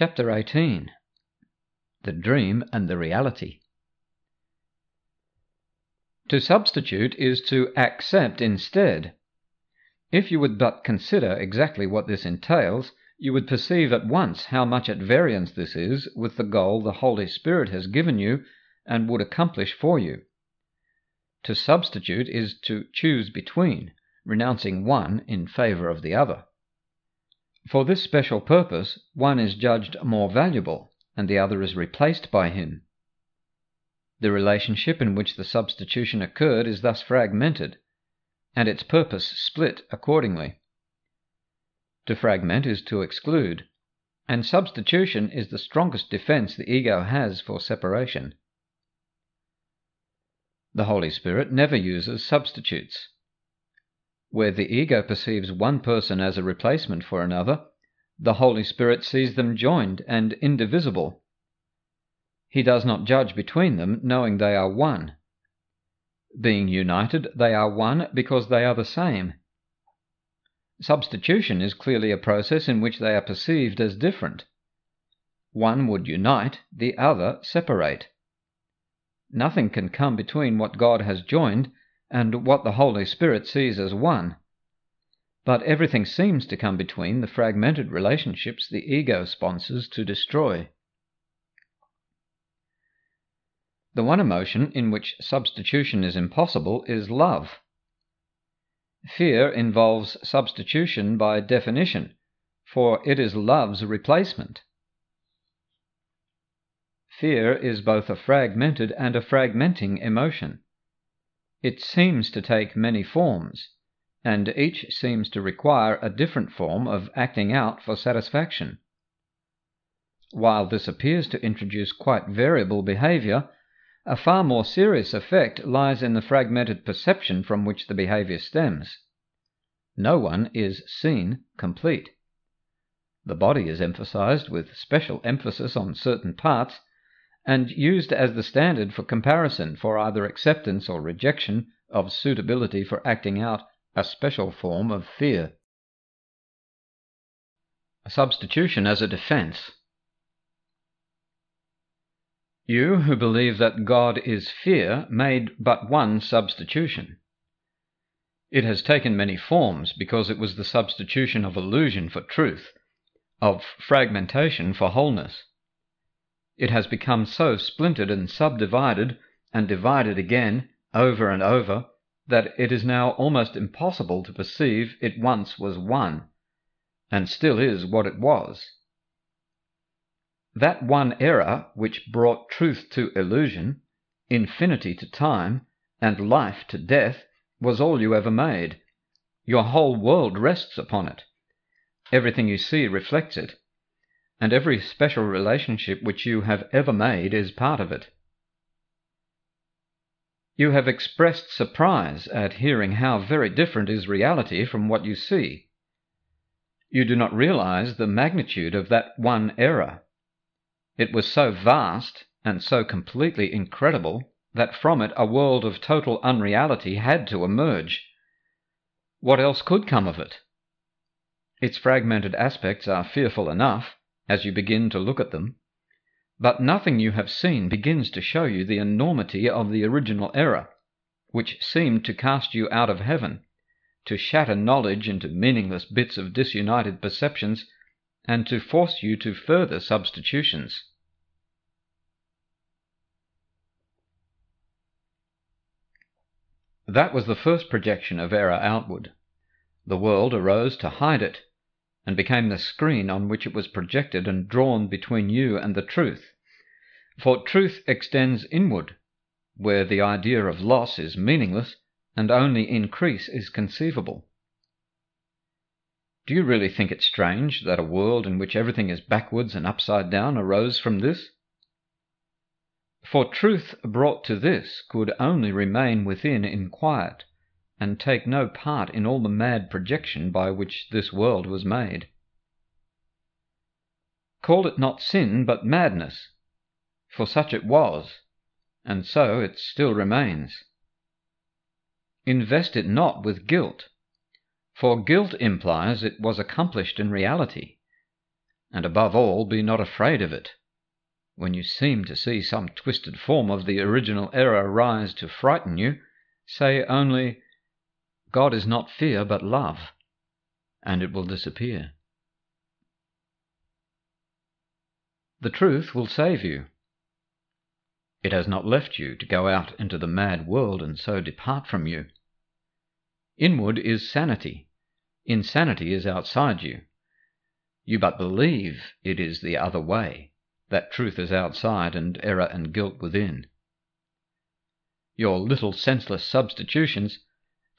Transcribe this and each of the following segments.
Chapter 18. The Dream and the Reality. To substitute is to accept instead. If you would but consider exactly what this entails, you would perceive at once how much at variance this is with the goal the Holy Spirit has given you and would accomplish for you. To substitute is to choose between, renouncing one in favour of the other. For this special purpose, one is judged more valuable, and the other is replaced by him. The relationship in which the substitution occurred is thus fragmented, and its purpose split accordingly. To fragment is to exclude, and substitution is the strongest defense the ego has for separation. The Holy Spirit never uses substitutes. Where the ego perceives one person as a replacement for another, the Holy Spirit sees them joined and indivisible. He does not judge between them, knowing they are one. Being united, they are one because they are the same. Substitution is clearly a process in which they are perceived as different. One would unite, the other separate. Nothing can come between what God has joined and what the Holy Spirit sees as one. But everything seems to come between the fragmented relationships the ego sponsors to destroy. The one emotion in which substitution is impossible is love. Fear involves substitution by definition, for it is love's replacement. Fear is both a fragmented and a fragmenting emotion. It seems to take many forms, and each seems to require a different form of acting out for satisfaction. While this appears to introduce quite variable behaviour, a far more serious effect lies in the fragmented perception from which the behaviour stems. No one is seen complete. The body is emphasized with special emphasis on certain parts, and used as the standard for comparison for either acceptance or rejection of suitability for acting out a special form of fear. Substitution as a defense. You who believe that God is fear made but one substitution. It has taken many forms because it was the substitution of illusion for truth, of fragmentation for wholeness. It has become so splintered and subdivided and divided again over and over that it is now almost impossible to perceive it once was one, and still is what it was. That one error which brought truth to illusion, infinity to time, and life to death was all you ever made. Your whole world rests upon it. Everything you see reflects it, and every special relationship which you have ever made is part of it. You have expressed surprise at hearing how very different is reality from what you see. You do not realize the magnitude of that one error. It was so vast and so completely incredible that from it a world of total unreality had to emerge. What else could come of it? Its fragmented aspects are fearful enough as you begin to look at them, but nothing you have seen begins to show you the enormity of the original error, which seemed to cast you out of heaven, to shatter knowledge into meaningless bits of disunited perceptions, and to force you to further substitutions. That was the first projection of error outward. The world arose to hide it, and became the screen on which it was projected and drawn between you and the truth. For truth extends inward, where the idea of loss is meaningless and only increase is conceivable. Do you really think it strange that a world in which everything is backwards and upside down arose from this? For truth brought to this could only remain within in quiet, and take no part in all the mad projection by which this world was made. Call it not sin but madness, for such it was, and so it still remains. Invest it not with guilt, for guilt implies it was accomplished in reality, and above all, be not afraid of it. When you seem to see some twisted form of the original error rise to frighten you, say only, "God is not fear but love," and it will disappear. The truth will save you. It has not left you to go out into the mad world and so depart from you. Inward is sanity. Insanity is outside you. You but believe it is the other way, that truth is outside and error and guilt within. Your little senseless substitutions,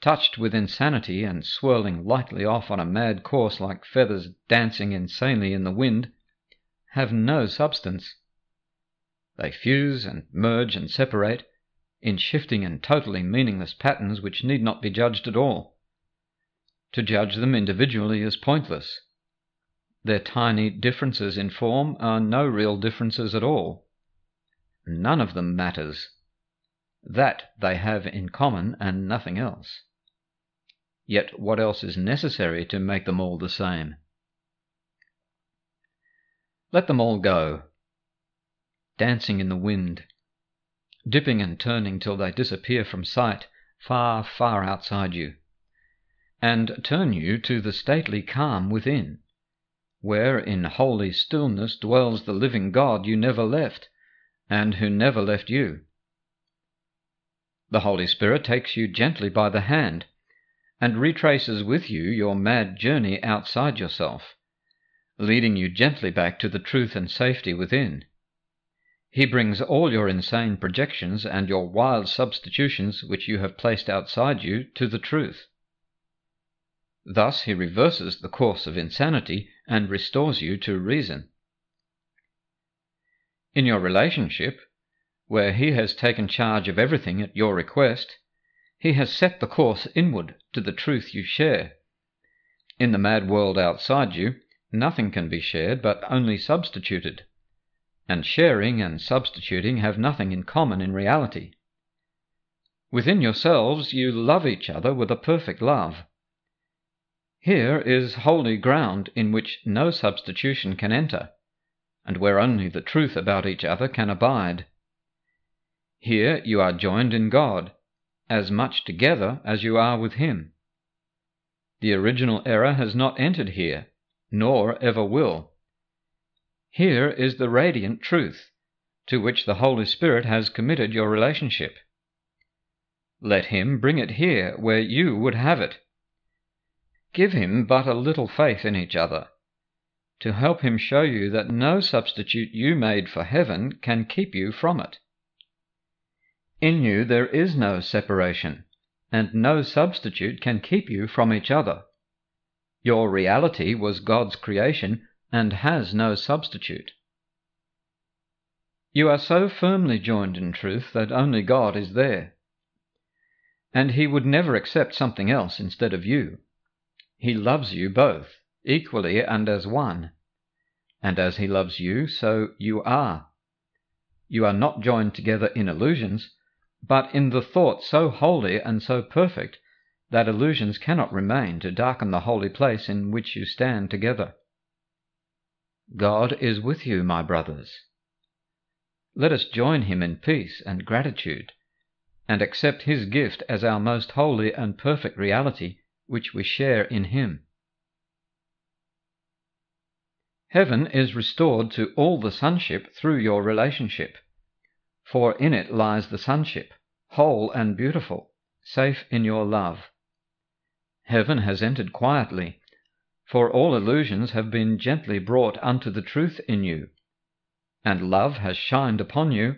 touched with insanity and swirling lightly off on a mad course like feathers dancing insanely in the wind, have no substance. They fuse and merge and separate in shifting and totally meaningless patterns which need not be judged at all. To judge them individually is pointless. Their tiny differences in form are no real differences at all. None of them matters. That they have in common and nothing else. Yet what else is necessary to make them all the same? Let them all go, dancing in the wind, dipping and turning till they disappear from sight far, far outside you, and turn you to the stately calm within, where in holy stillness dwells the living God you never left, and who never left you. The Holy Spirit takes you gently by the hand, and retraces with you your mad journey outside yourself, leading you gently back to the truth and safety within. He brings all your insane projections and your wild substitutions which you have placed outside you to the truth. Thus he reverses the course of insanity and restores you to reason. In your relationship, where he has taken charge of everything at your request, he has set the course inward to the truth you share. In the mad world outside you, nothing can be shared but only substituted, and sharing and substituting have nothing in common in reality. Within yourselves you love each other with a perfect love. Here is holy ground in which no substitution can enter, and where only the truth about each other can abide. Here you are joined in God, as much together as you are with him. The original error has not entered here, nor ever will. Here is the radiant truth, to which the Holy Spirit has committed your relationship. Let him bring it here where you would have it. Give him but a little faith in each other, to help him show you that no substitute you made for heaven can keep you from it. In you there is no separation, and no substitute can keep you from each other. Your reality was God's creation and has no substitute. You are so firmly joined in truth that only God is there, and he would never accept something else instead of you. He loves you both, equally and as one, and as he loves you, so you are. You are not joined together in illusions, but in the thought so holy and so perfect that illusions cannot remain to darken the holy place in which you stand together. God is with you, my brothers. Let us join him in peace and gratitude, and accept his gift as our most holy and perfect reality, which we share in him. Heaven is restored to all the sonship through your relationship, for in it lies the sonship, whole and beautiful, safe in your love. Heaven has entered quietly, for all illusions have been gently brought unto the truth in you, and love has shined upon you,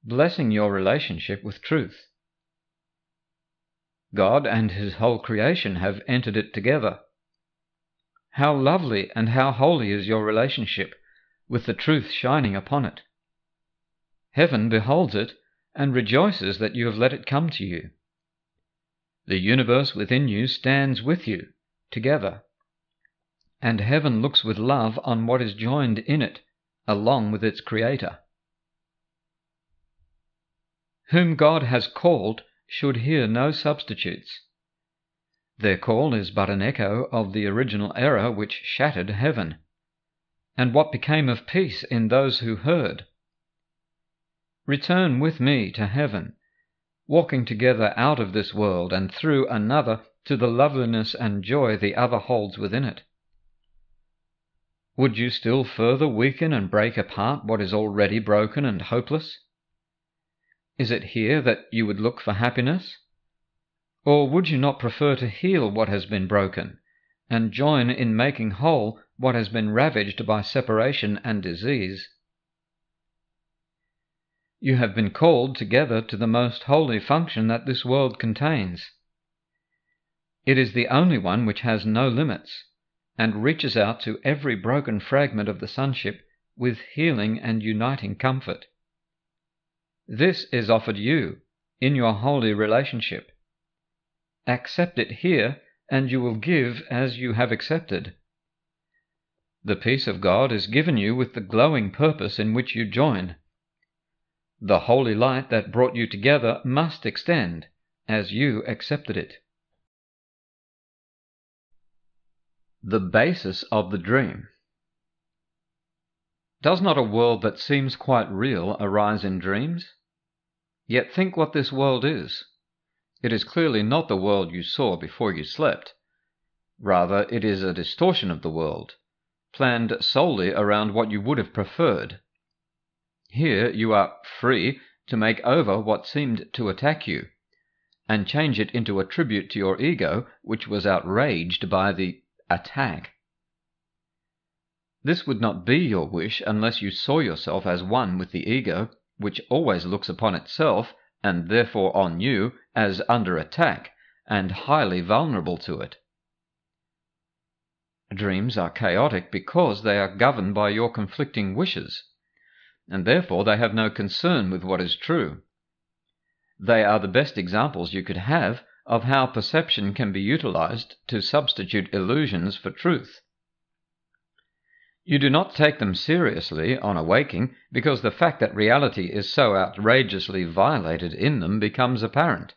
blessing your relationship with truth. God and his whole creation have entered it together. How lovely and how holy is your relationship, with the truth shining upon it. Heaven beholds it and rejoices that you have let it come to you. The universe within you stands with you, together, and heaven looks with love on what is joined in it, along with its Creator. Whom God has called should hear no substitutes. Their call is but an echo of the original error which shattered heaven, And what became of peace in those who heard? Return with me to heaven, walking together out of this world and through another to the loveliness and joy the other holds within it. Would you still further weaken and break apart what is already broken and hopeless? Is it here that you would look for happiness? Or would you not prefer to heal what has been broken, and join in making whole what has been ravaged by separation and disease? You have been called together to the most holy function that this world contains. It is the only one which has no limits, and reaches out to every broken fragment of the sonship with healing and uniting comfort. This is offered you in your holy relationship. Accept it here, and you will give as you have accepted. The peace of God is given you with the glowing purpose in which you join. The holy light that brought you together must extend, as you accepted it. The basis of the dream. Does not a world that seems quite real arise in dreams? Yet think what this world is. It is clearly not the world you saw before you slept. Rather, it is a distortion of the world, planned solely around what you would have preferred. Here you are free to make over what seemed to attack you, and change it into a tribute to your ego which was outraged by the attack. This would not be your wish unless you saw yourself as one with the ego, which always looks upon itself, and therefore on you, as under attack, and highly vulnerable to it. Dreams are chaotic because they are governed by your conflicting wishes, and therefore they have no concern with what is true. They are the best examples you could have of how perception can be utilized to substitute illusions for truth. You do not take them seriously on awaking because the fact that reality is so outrageously violated in them becomes apparent.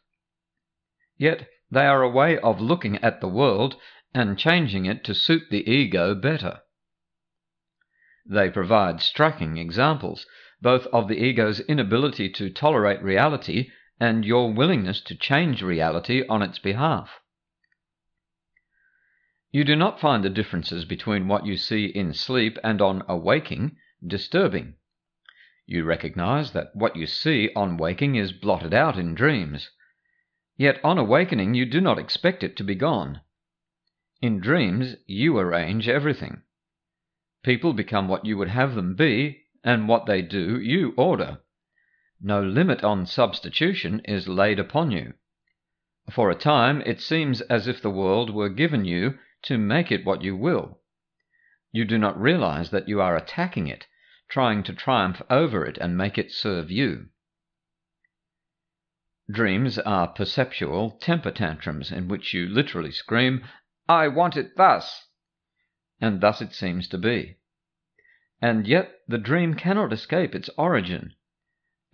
Yet they are a way of looking at the world and changing it to suit the ego better. They provide striking examples, both of the ego's inability to tolerate reality and your willingness to change reality on its behalf. You do not find the differences between what you see in sleep and on awaking disturbing. You recognize that what you see on waking is blotted out in dreams. Yet on awakening you do not expect it to be gone. In dreams you arrange everything. People become what you would have them be, and what they do you order. No limit on substitution is laid upon you. For a time it seems as if the world were given you to make it what you will. You do not realize that you are attacking it, trying to triumph over it and make it serve you. Dreams are perceptual temper tantrums in which you literally scream, "I want it thus!" And thus it seems to be. And yet the dream cannot escape its origin.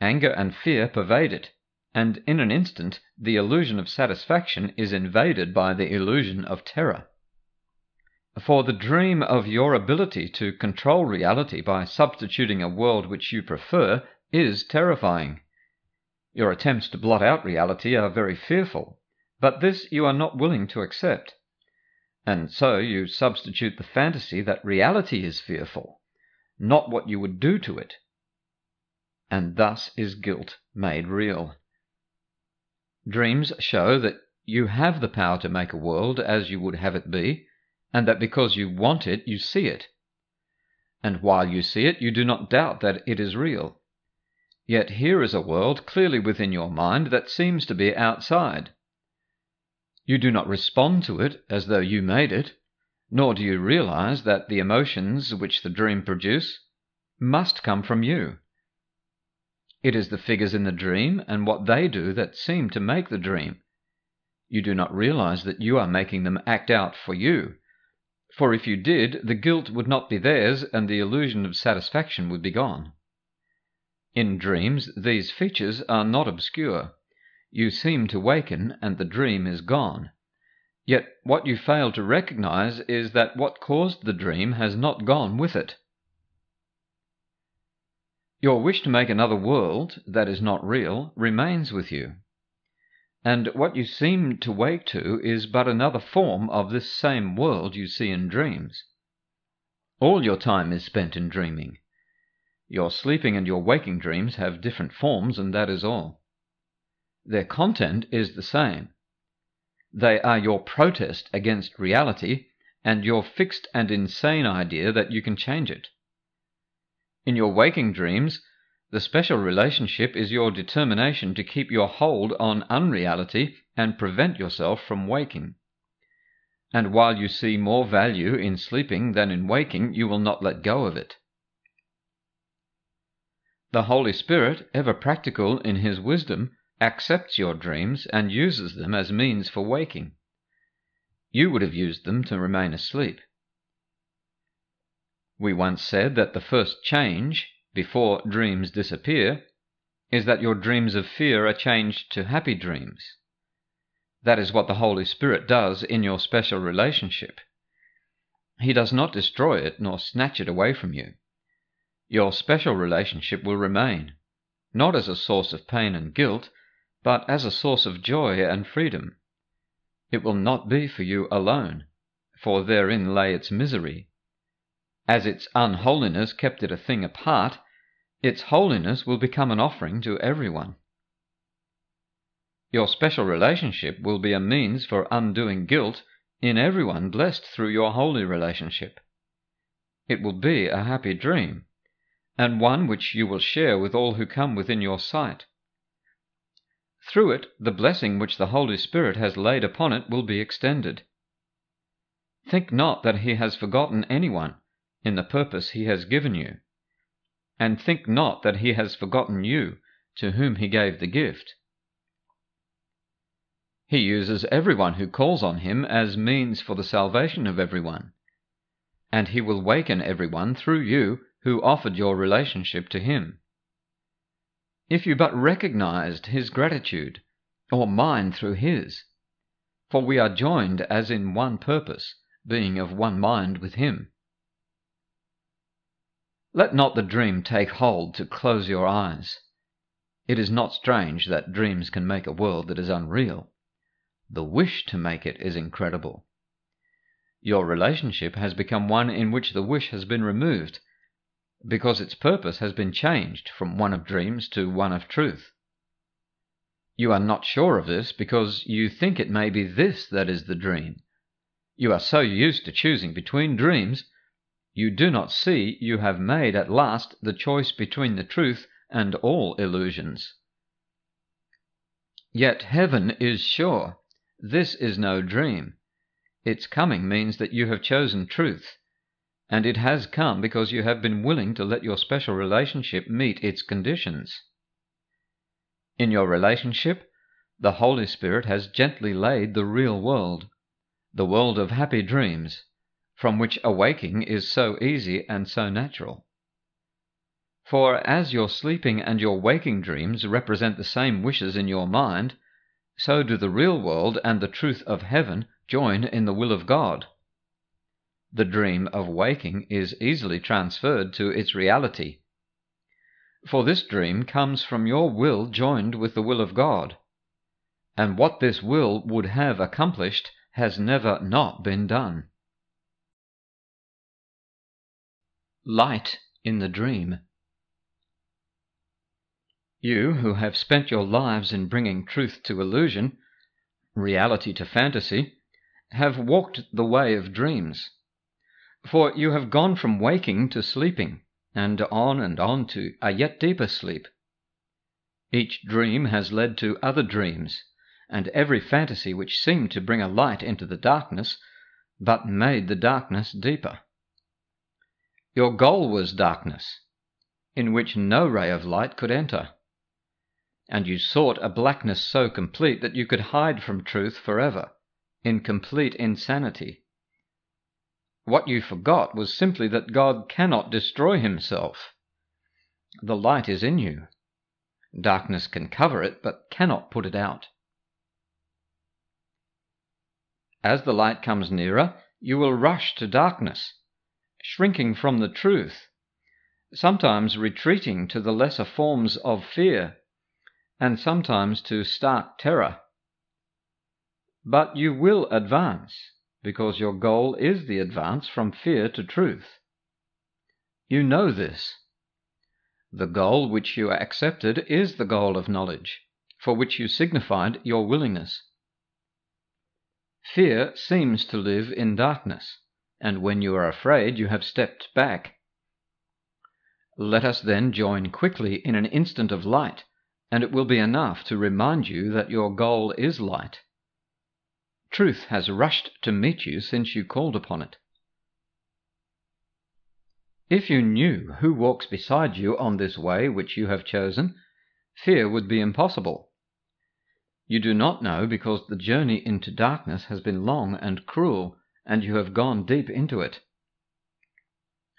Anger and fear pervade it, and in an instant the illusion of satisfaction is invaded by the illusion of terror. For the dream of your ability to control reality by substituting a world which you prefer is terrifying. Your attempts to blot out reality are very fearful, but this you are not willing to accept. And so you substitute the fantasy that reality is fearful, not what you would do to it. And thus is guilt made real. Dreams show that you have the power to make a world as you would have it be, and that because you want it, you see it. And while you see it, you do not doubt that it is real. Yet here is a world clearly within your mind that seems to be outside. You do not respond to it as though you made it, nor do you realize that the emotions which the dream produce must come from you. It is the figures in the dream and what they do that seem to make the dream. You do not realize that you are making them act out for you, for if you did, the guilt would not be theirs and the illusion of satisfaction would be gone. In dreams, these features are not obscure. You seem to waken and the dream is gone. Yet what you fail to recognize is that what caused the dream has not gone with it. Your wish to make another world that is not real remains with you, and what you seem to wake to is but another form of this same world you see in dreams. All your time is spent in dreaming. Your sleeping and your waking dreams have different forms, and that is all. Their content is the same. They are your protest against reality and your fixed and insane idea that you can change it. In your waking dreams, the special relationship is your determination to keep your hold on unreality and prevent yourself from waking. And while you see more value in sleeping than in waking, you will not let go of it. The Holy Spirit, ever practical in His wisdom, accepts your dreams and uses them as means for waking. You would have used them to remain asleep. We once said that the first change, before dreams disappear, is that your dreams of fear are changed to happy dreams. That is what the Holy Spirit does in your special relationship. He does not destroy it nor snatch it away from you. Your special relationship will remain, not as a source of pain and guilt, but as a source of joy and freedom. It will not be for you alone, for therein lay its misery. As its unholiness kept it a thing apart, its holiness will become an offering to everyone. Your special relationship will be a means for undoing guilt in everyone blessed through your holy relationship. It will be a happy dream, and one which you will share with all who come within your sight. Through it, the blessing which the Holy Spirit has laid upon it will be extended. Think not that He has forgotten anyone in the purpose He has given you, and think not that He has forgotten you, to whom He gave the gift. He uses everyone who calls on Him as means for the salvation of everyone, and He will waken everyone through you who offered your relationship to Him. If you but recognized His gratitude, or mine through His, for we are joined as in one purpose, being of one mind with Him. Let not the dream take hold to close your eyes. It is not strange that dreams can make a world that is unreal. The wish to make it is incredible. Your relationship has become one in which the wish has been removed, because its purpose has been changed from one of dreams to one of truth. You are not sure of this because you think it may be this that is the dream. You are so used to choosing between dreams, you do not see you have made at last the choice between the truth and all illusions. Yet heaven is sure. This is no dream. Its coming means that you have chosen truth, and it has come because you have been willing to let your special relationship meet its conditions. In your relationship, the Holy Spirit has gently laid the real world, the world of happy dreams, from which awaking is so easy and so natural. For as your sleeping and your waking dreams represent the same wishes in your mind, so do the real world and the truth of heaven join in the will of God. The dream of waking is easily transferred to its reality, for this dream comes from your will joined with the will of God, and what this will would have accomplished has never not been done. Light in the dream. You who have spent your lives in bringing truth to illusion, reality to fantasy, have walked the way of dreams. For you have gone from waking to sleeping, and on to a yet deeper sleep. Each dream has led to other dreams, and every fantasy which seemed to bring a light into the darkness, but made the darkness deeper. Your goal was darkness, in which no ray of light could enter, and you sought a blackness so complete that you could hide from truth forever, in complete insanity. What you forgot was simply that God cannot destroy Himself. The light is in you. Darkness can cover it, but cannot put it out. As the light comes nearer, you will rush to darkness, shrinking from the truth, sometimes retreating to the lesser forms of fear, and sometimes to stark terror. But you will advance, because your goal is the advance from fear to truth. You know this. The goal which you accepted is the goal of knowledge, for which you signified your willingness. Fear seems to live in darkness, and when you are afraid you have stepped back. Let us then join quickly in an instant of light, and it will be enough to remind you that your goal is light. Truth has rushed to meet you since you called upon it. If you knew who walks beside you on this way which you have chosen, fear would be impossible. You do not know because the journey into darkness has been long and cruel, and you have gone deep into it.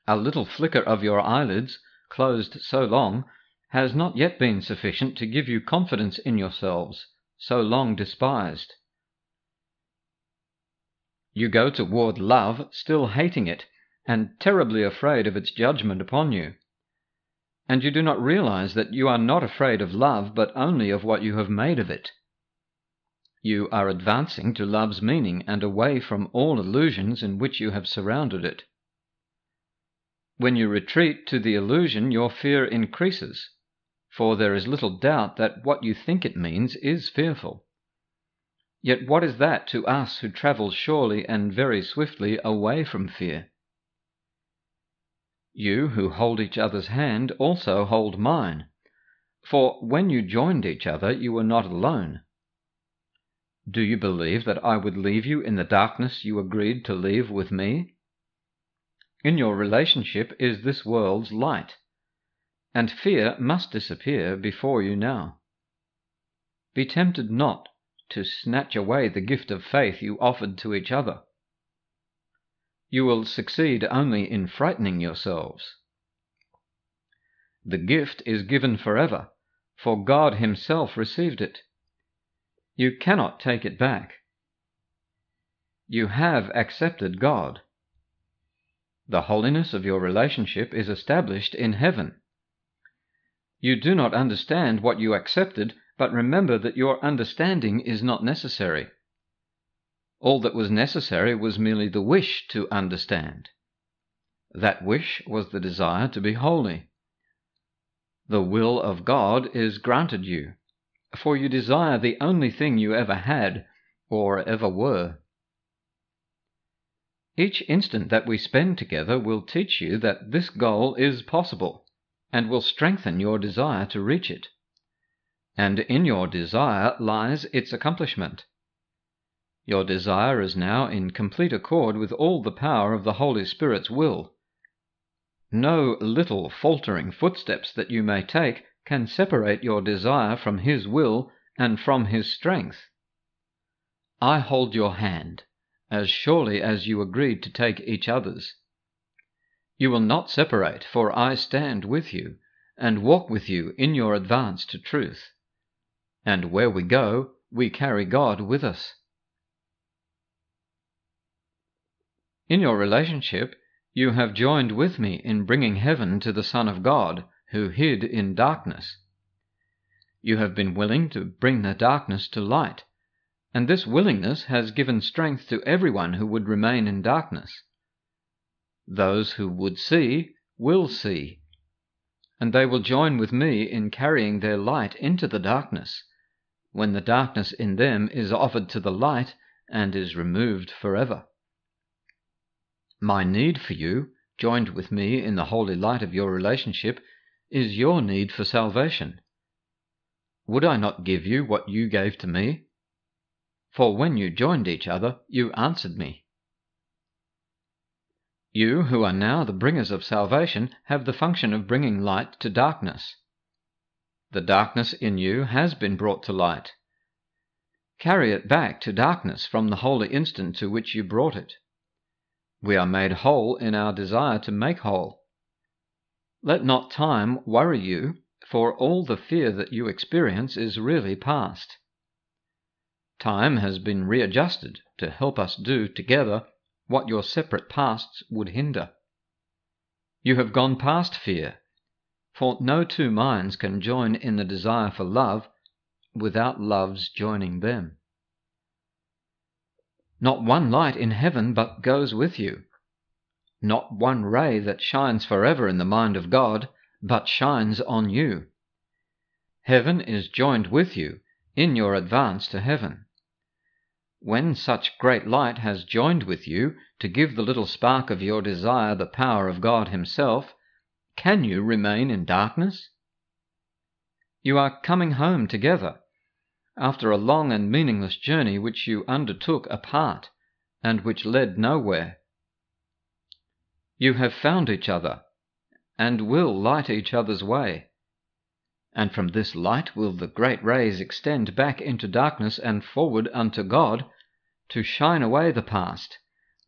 A little flicker of your eyelids, closed so long, has not yet been sufficient to give you confidence in yourselves, so long despised. You go toward love, still hating it, and terribly afraid of its judgment upon you. And you do not realize that you are not afraid of love, but only of what you have made of it. You are advancing to love's meaning and away from all illusions in which you have surrounded it. When you retreat to the illusion, your fear increases, for there is little doubt that what you think it means is fearful. Yet what is that to us who travel surely and very swiftly away from fear? You who hold each other's hand also hold mine, for when you joined each other you were not alone. Do you believe that I would leave you in the darkness you agreed to leave with me? In your relationship is this world's light, and fear must disappear before you now. Be tempted not to snatch away the gift of faith you offered to each other. You will succeed only in frightening yourselves. The gift is given forever, for God Himself received it. You cannot take it back. You have accepted God. The holiness of your relationship is established in heaven. You do not understand what you accepted, but remember that your understanding is not necessary. All that was necessary was merely the wish to understand. That wish was the desire to be holy. The will of God is granted you, for you desire the only thing you ever had or ever were. Each instant that we spend together will teach you that this goal is possible, and will strengthen your desire to reach it. And in your desire lies its accomplishment. Your desire is now in complete accord with all the power of the Holy Spirit's will. No little faltering footsteps that you may take can separate your desire from His will and from His strength. I hold your hand, as surely as you agreed to take each other's. You will not separate, for I stand with you, and walk with you in your advance to truth. And where we go, we carry God with us. In your relationship, you have joined with me in bringing heaven to the Son of God, who hid in darkness. You have been willing to bring the darkness to light, and this willingness has given strength to everyone who would remain in darkness. Those who would see will see, and they will join with me in carrying their light into the darkness, when the darkness in them is offered to the light and is removed forever. My need for you, joined with me in the holy light of your relationship, is your need for salvation. Would I not give you what you gave to me? For when you joined each other, you answered me. You, who are now the bringers of salvation, have the function of bringing light to darkness. The darkness in you has been brought to light. Carry it back to darkness from the holy instant to which you brought it. We are made whole in our desire to make whole. Let not time worry you, for all the fear that you experience is really past. Time has been readjusted to help us do together what your separate pasts would hinder. You have gone past fear, for no two minds can join in the desire for love without love's joining them. Not one light in heaven but goes with you. Not one ray that shines forever in the mind of God but shines on you. Heaven is joined with you in your advance to heaven. When such great light has joined with you to give the little spark of your desire the power of God Himself, can you remain in darkness? You are coming home together, after a long and meaningless journey which you undertook apart, and which led nowhere. You have found each other, and will light each other's way. And from this light will the great rays extend back into darkness and forward unto God, to shine away the past,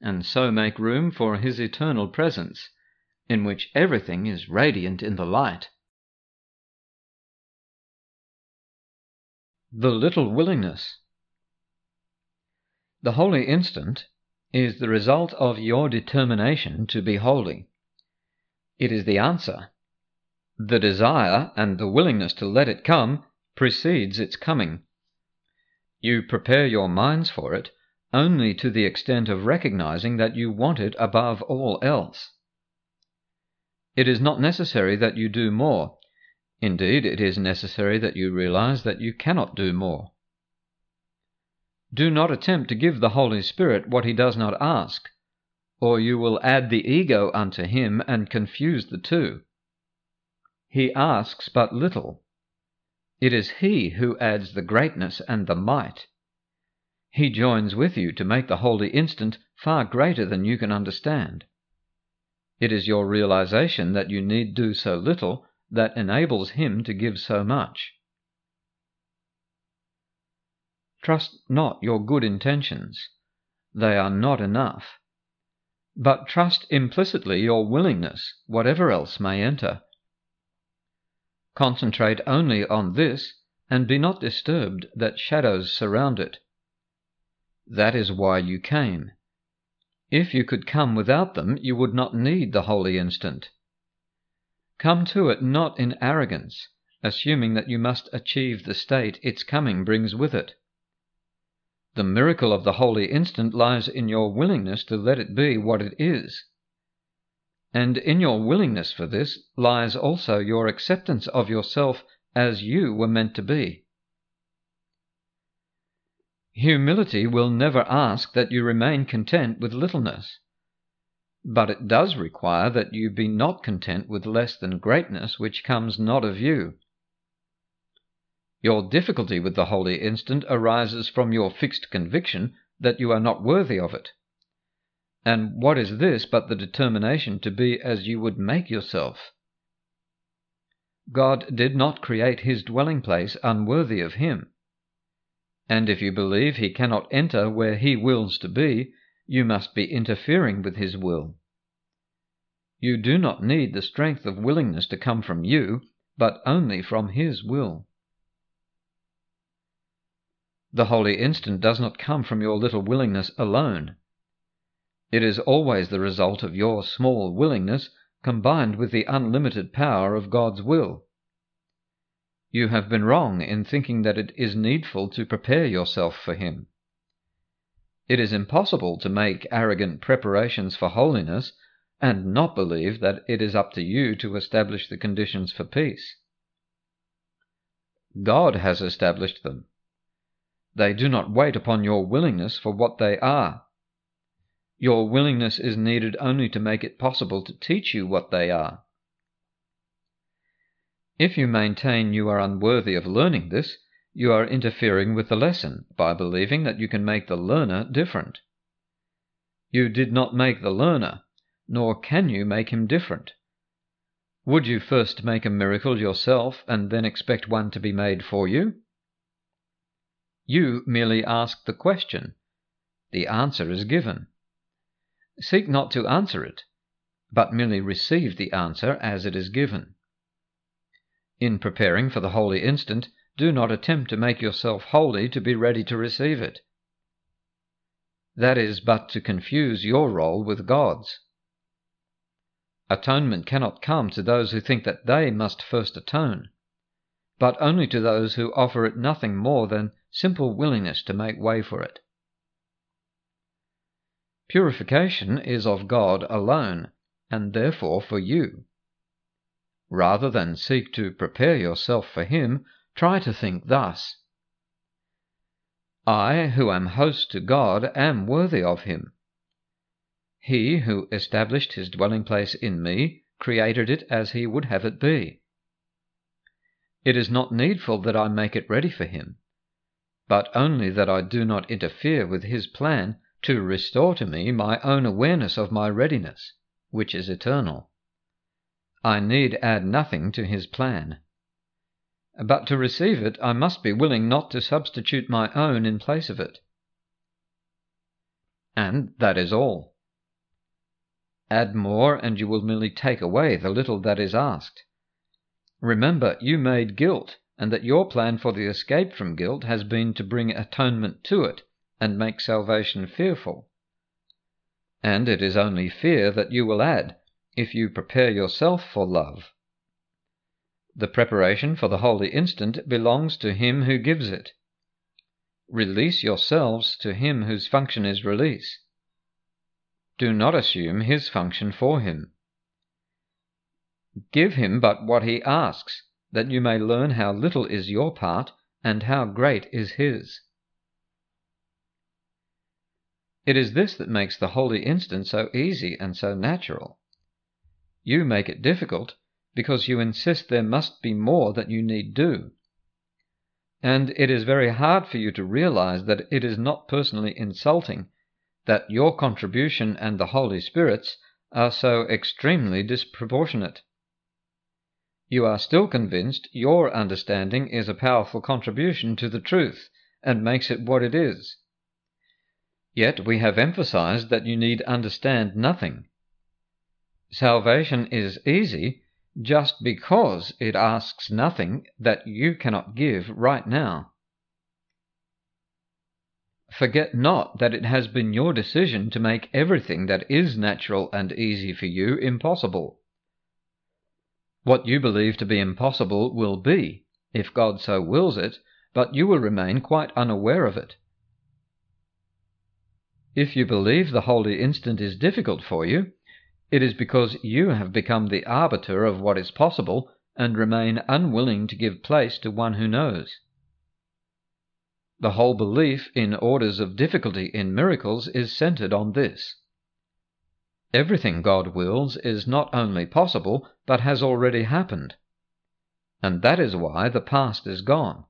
and so make room for His eternal presence, in which everything is radiant in the light. The little willingness. The holy instant is the result of your determination to be holy. It is the answer. The desire and the willingness to let it come precedes its coming. You prepare your minds for it only to the extent of recognizing that you want it above all else. It is not necessary that you do more. Indeed, it is necessary that you realize that you cannot do more. Do not attempt to give the Holy Spirit what He does not ask, or you will add the ego unto Him and confuse the two. He asks but little. It is He who adds the greatness and the might. He joins with you to make the holy instant far greater than you can understand. It is your realization that you need do so little that enables Him to give so much. Trust not your good intentions. They are not enough. But trust implicitly your willingness, whatever else may enter. Concentrate only on this, and be not disturbed that shadows surround it. That is why you came. If you could come without them, you would not need the holy instant. Come to it not in arrogance, assuming that you must achieve the state its coming brings with it. The miracle of the holy instant lies in your willingness to let it be what it is. And in your willingness for this lies also your acceptance of yourself as you were meant to be. Humility will never ask that you remain content with littleness, but it does require that you be not content with less than greatness which comes not of you. Your difficulty with the holy instant arises from your fixed conviction that you are not worthy of it. And what is this but the determination to be as you would make yourself? God did not create His dwelling place unworthy of Him. And if you believe He cannot enter where He wills to be, you must be interfering with His will. You do not need the strength of willingness to come from you, but only from His will. The holy instant does not come from your little willingness alone. It is always the result of your small willingness combined with the unlimited power of God's will. You have been wrong in thinking that it is needful to prepare yourself for Him. It is impossible to make arrogant preparations for holiness and not believe that it is up to you to establish the conditions for peace. God has established them. They do not wait upon your willingness for what they are. Your willingness is needed only to make it possible to teach you what they are. If you maintain you are unworthy of learning this, you are interfering with the lesson by believing that you can make the learner different. You did not make the learner, nor can you make him different. Would you first make a miracle yourself and then expect one to be made for you? You merely ask the question. The answer is given. Seek not to answer it, but merely receive the answer as it is given. In preparing for the holy instant, do not attempt to make yourself holy to be ready to receive it. That is but to confuse your role with God's. Atonement cannot come to those who think that they must first atone, but only to those who offer it nothing more than simple willingness to make way for it. Purification is of God alone, and therefore for you. Rather than seek to prepare yourself for Him, try to think thus: I, who am host to God, am worthy of Him. He who established His dwelling place in me created it as He would have it be. It is not needful that I make it ready for Him, but only that I do not interfere with His plan to restore to me my own awareness of my readiness, which is eternal. I need add nothing to His plan. But to receive it, I must be willing not to substitute my own in place of it. And that is all. Add more, and you will merely take away the little that is asked. Remember, you made guilt, and that your plan for the escape from guilt has been to bring atonement to it, and make salvation fearful. And it is only fear that you will add, if you prepare yourself for love. The preparation for the holy instant belongs to Him who gives it. Release yourselves to Him whose function is release. Do not assume His function for Him. Give Him but what He asks, that you may learn how little is your part and how great is His. It is this that makes the holy instant so easy and so natural. You make it difficult because you insist there must be more that you need do. And it is very hard for you to realize that it is not personally insulting, that your contribution and the Holy Spirit's are so extremely disproportionate. You are still convinced your understanding is a powerful contribution to the truth and makes it what it is. Yet we have emphasized that you need understand nothing. Salvation is easy just because it asks nothing that you cannot give right now. Forget not that it has been your decision to make everything that is natural and easy for you impossible. What you believe to be impossible will be, if God so wills it, but you will remain quite unaware of it. If you believe the holy instant is difficult for you, it is because you have become the arbiter of what is possible and remain unwilling to give place to one who knows. The whole belief in orders of difficulty in miracles is centered on this. Everything God wills is not only possible, but has already happened. And that is why the past is gone.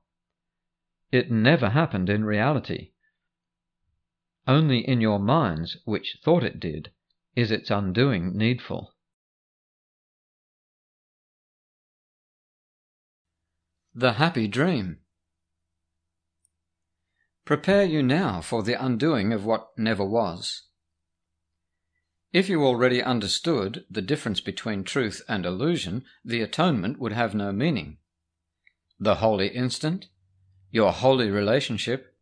It never happened in reality. Only in your minds, which thought it did, is its undoing needful. The happy dream. Prepare you now for the undoing of what never was. If you already understood the difference between truth and illusion, the atonement would have no meaning. The holy instant, your holy relationship,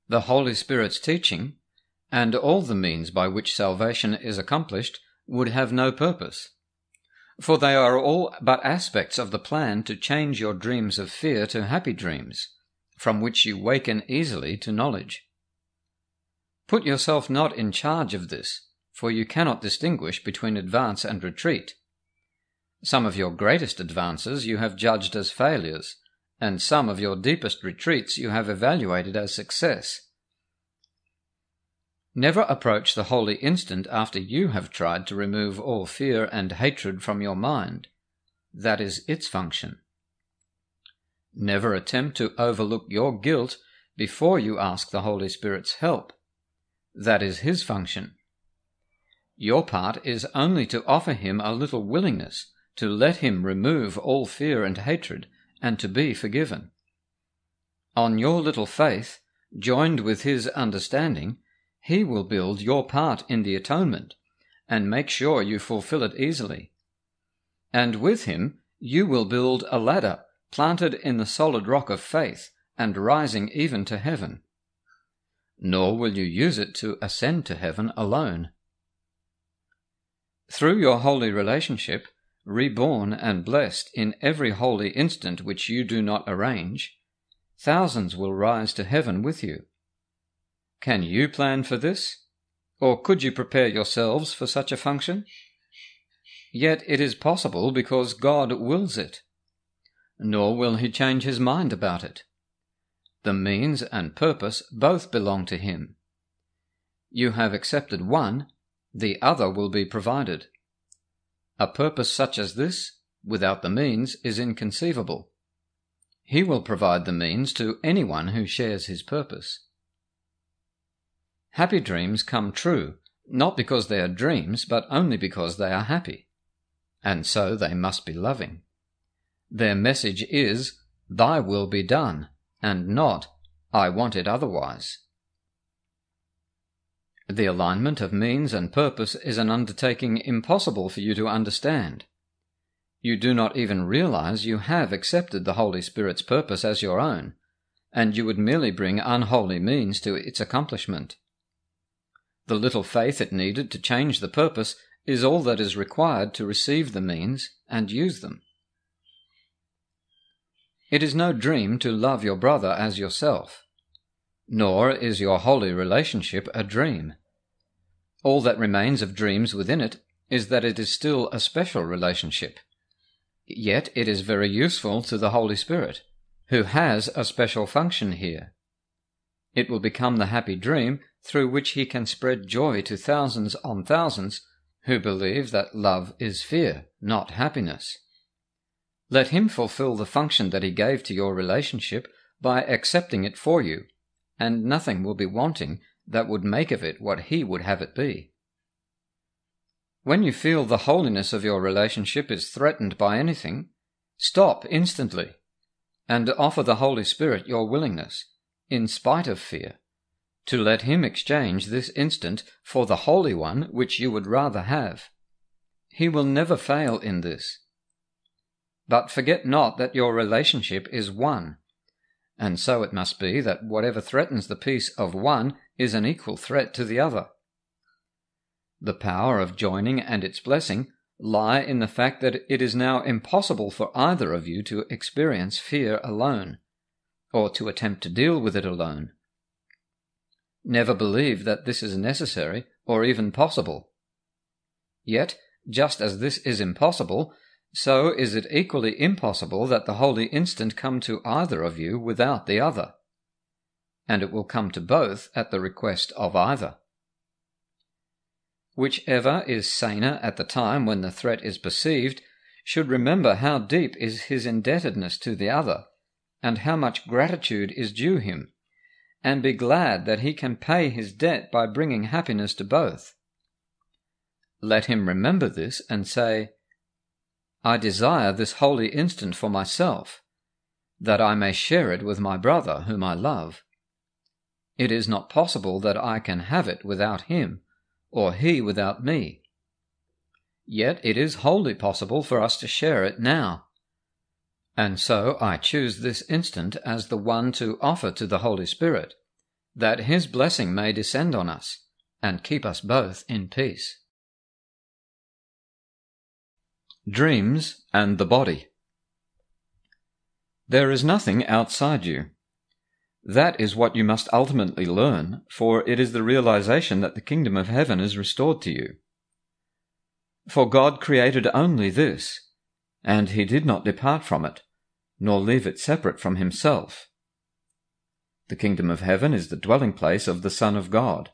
the Holy Spirit's teaching, and all the means by which salvation is accomplished would have no purpose, for they are all but aspects of the plan to change your dreams of fear to happy dreams, from which you waken easily to knowledge. Put yourself not in charge of this, for you cannot distinguish between advance and retreat. Some of your greatest advances you have judged as failures, and some of your deepest retreats you have evaluated as success. Never approach the holy instant after you have tried to remove all fear and hatred from your mind. That is its function. Never attempt to overlook your guilt before you ask the Holy Spirit's help. That is His function. Your part is only to offer Him a little willingness, to let Him remove all fear and hatred, and to be forgiven. On your little faith, joined with His understanding, He will build your part in the atonement, and make sure you fulfill it easily. And with Him you will build a ladder planted in the solid rock of faith, and rising even to heaven. Nor will you use it to ascend to heaven alone. Through your holy relationship, reborn and blessed in every holy instant which you do not arrange, thousands will rise to heaven with you. Can you plan for this? Or could you prepare yourselves for such a function? Yet it is possible because God wills it. Nor will he change his mind about it. The means and purpose both belong to him. You have accepted one, the other will be provided. A purpose such as this, without the means, is inconceivable. He will provide the means to anyone who shares his purpose. Happy dreams come true, not because they are dreams, but only because they are happy. And so they must be loving. Their message is, "Thy will be done," and not, "I want it otherwise." The alignment of means and purpose is an undertaking impossible for you to understand. You do not even realize you have accepted the Holy Spirit's purpose as your own, and you would merely bring unholy means to its accomplishment. The little faith it needed to change the purpose is all that is required to receive the means and use them. It is no dream to love your brother as yourself, nor is your holy relationship a dream. All that remains of dreams within it is that it is still a special relationship. Yet it is very useful to the Holy Spirit, who has a special function here. It will become the happy dream through which he can spread joy to thousands on thousands who believe that love is fear, not happiness. Let him fulfill the function that he gave to your relationship by accepting it for you, and nothing will be wanting that would make of it what he would have it be. When you feel the holiness of your relationship is threatened by anything, stop instantly and offer the Holy Spirit your willingness, in spite of fear, to let him exchange this instant for the Holy One which you would rather have. He will never fail in this. But forget not that your relationship is one, and so it must be that whatever threatens the peace of one is an equal threat to the other. The power of joining and its blessing lie in the fact that it is now impossible for either of you to experience fear alone, or to attempt to deal with it alone. Never believe that this is necessary or even possible. Yet, just as this is impossible, so is it equally impossible that the holy instant come to either of you without the other, and it will come to both at the request of either. Whichever is saner at the time when the threat is perceived should remember how deep is his indebtedness to the other, and how much gratitude is due him, and be glad that he can pay his debt by bringing happiness to both. Let him remember this and say, "I desire this holy instant for myself, that I may share it with my brother whom I love. It is not possible that I can have it without him, or he without me. Yet it is wholly possible for us to share it now. And so I choose this instant as the one to offer to the Holy Spirit, that his blessing may descend on us, and keep us both in peace." Dreams and the Body. There is nothing outside you. That is what you must ultimately learn, for it is the realization that the kingdom of heaven is restored to you. For God created only this, and he did not depart from it, nor leave it separate from himself. The kingdom of heaven is the dwelling place of the Son of God,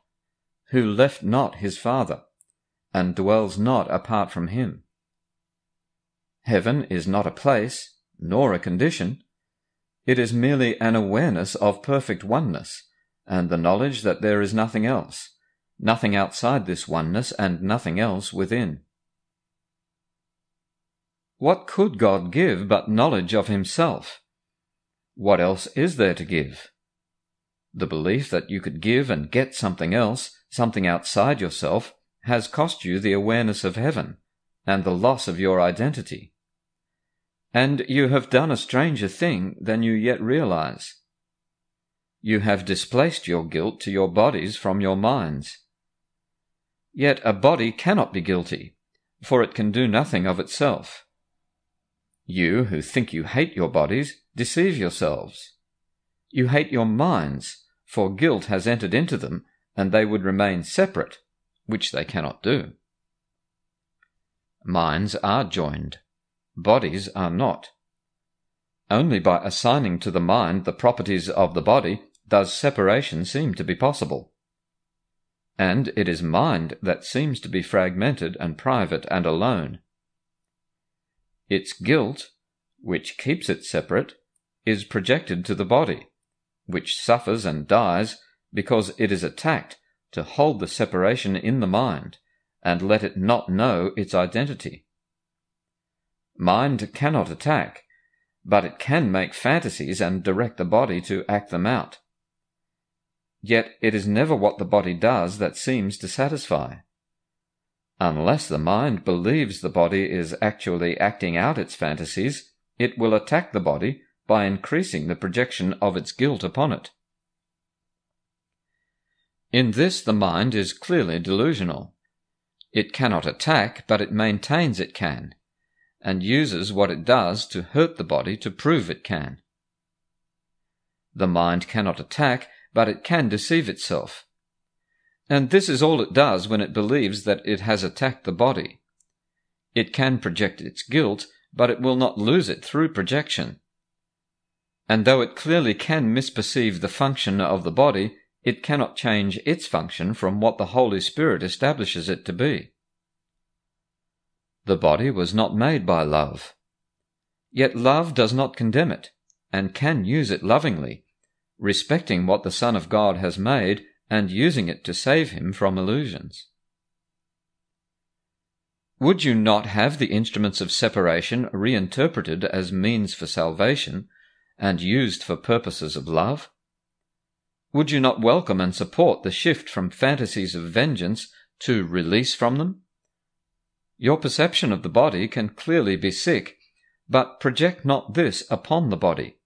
who left not his Father, and dwells not apart from him. Heaven is not a place, nor a condition. It is merely an awareness of perfect oneness, and the knowledge that there is nothing else, nothing outside this oneness, and nothing else within. What could God give but knowledge of himself? What else is there to give? The belief that you could give and get something else, something outside yourself, has cost you the awareness of heaven, and the loss of your identity. And you have done a stranger thing than you yet realize. You have displaced your guilt to your bodies from your minds. Yet a body cannot be guilty, for it can do nothing of itself. You who think you hate your bodies deceive yourselves. You hate your minds, for guilt has entered into them, and they would remain separate, which they cannot do. Minds are joined. Bodies are not. Only by assigning to the mind the properties of the body does separation seem to be possible. And it is mind that seems to be fragmented and private and alone. Its guilt, which keeps it separate, is projected to the body, which suffers and dies because it is attacked to hold the separation in the mind and let it not know its identity. Mind cannot attack, but it can make fantasies and direct the body to act them out. Yet it is never what the body does that seems to satisfy. Unless the mind believes the body is actually acting out its fantasies, it will attack the body by increasing the projection of its guilt upon it. In this the mind is clearly delusional. It cannot attack, but it maintains it can, and uses what it does to hurt the body to prove it can. The mind cannot attack, but it can deceive itself. And this is all it does when it believes that it has attacked the body. It can project its guilt, but it will not lose it through projection. And though it clearly can misperceive the function of the body, it cannot change its function from what the Holy Spirit establishes it to be. The body was not made by love. Yet love does not condemn it, and can use it lovingly, respecting what the Son of God has made and using it to save him from illusions. Would you not have the instruments of separation reinterpreted as means for salvation and used for purposes of love? Would you not welcome and support the shift from fantasies of vengeance to release from them? Your perception of the body can clearly be sick, but project not this upon the body.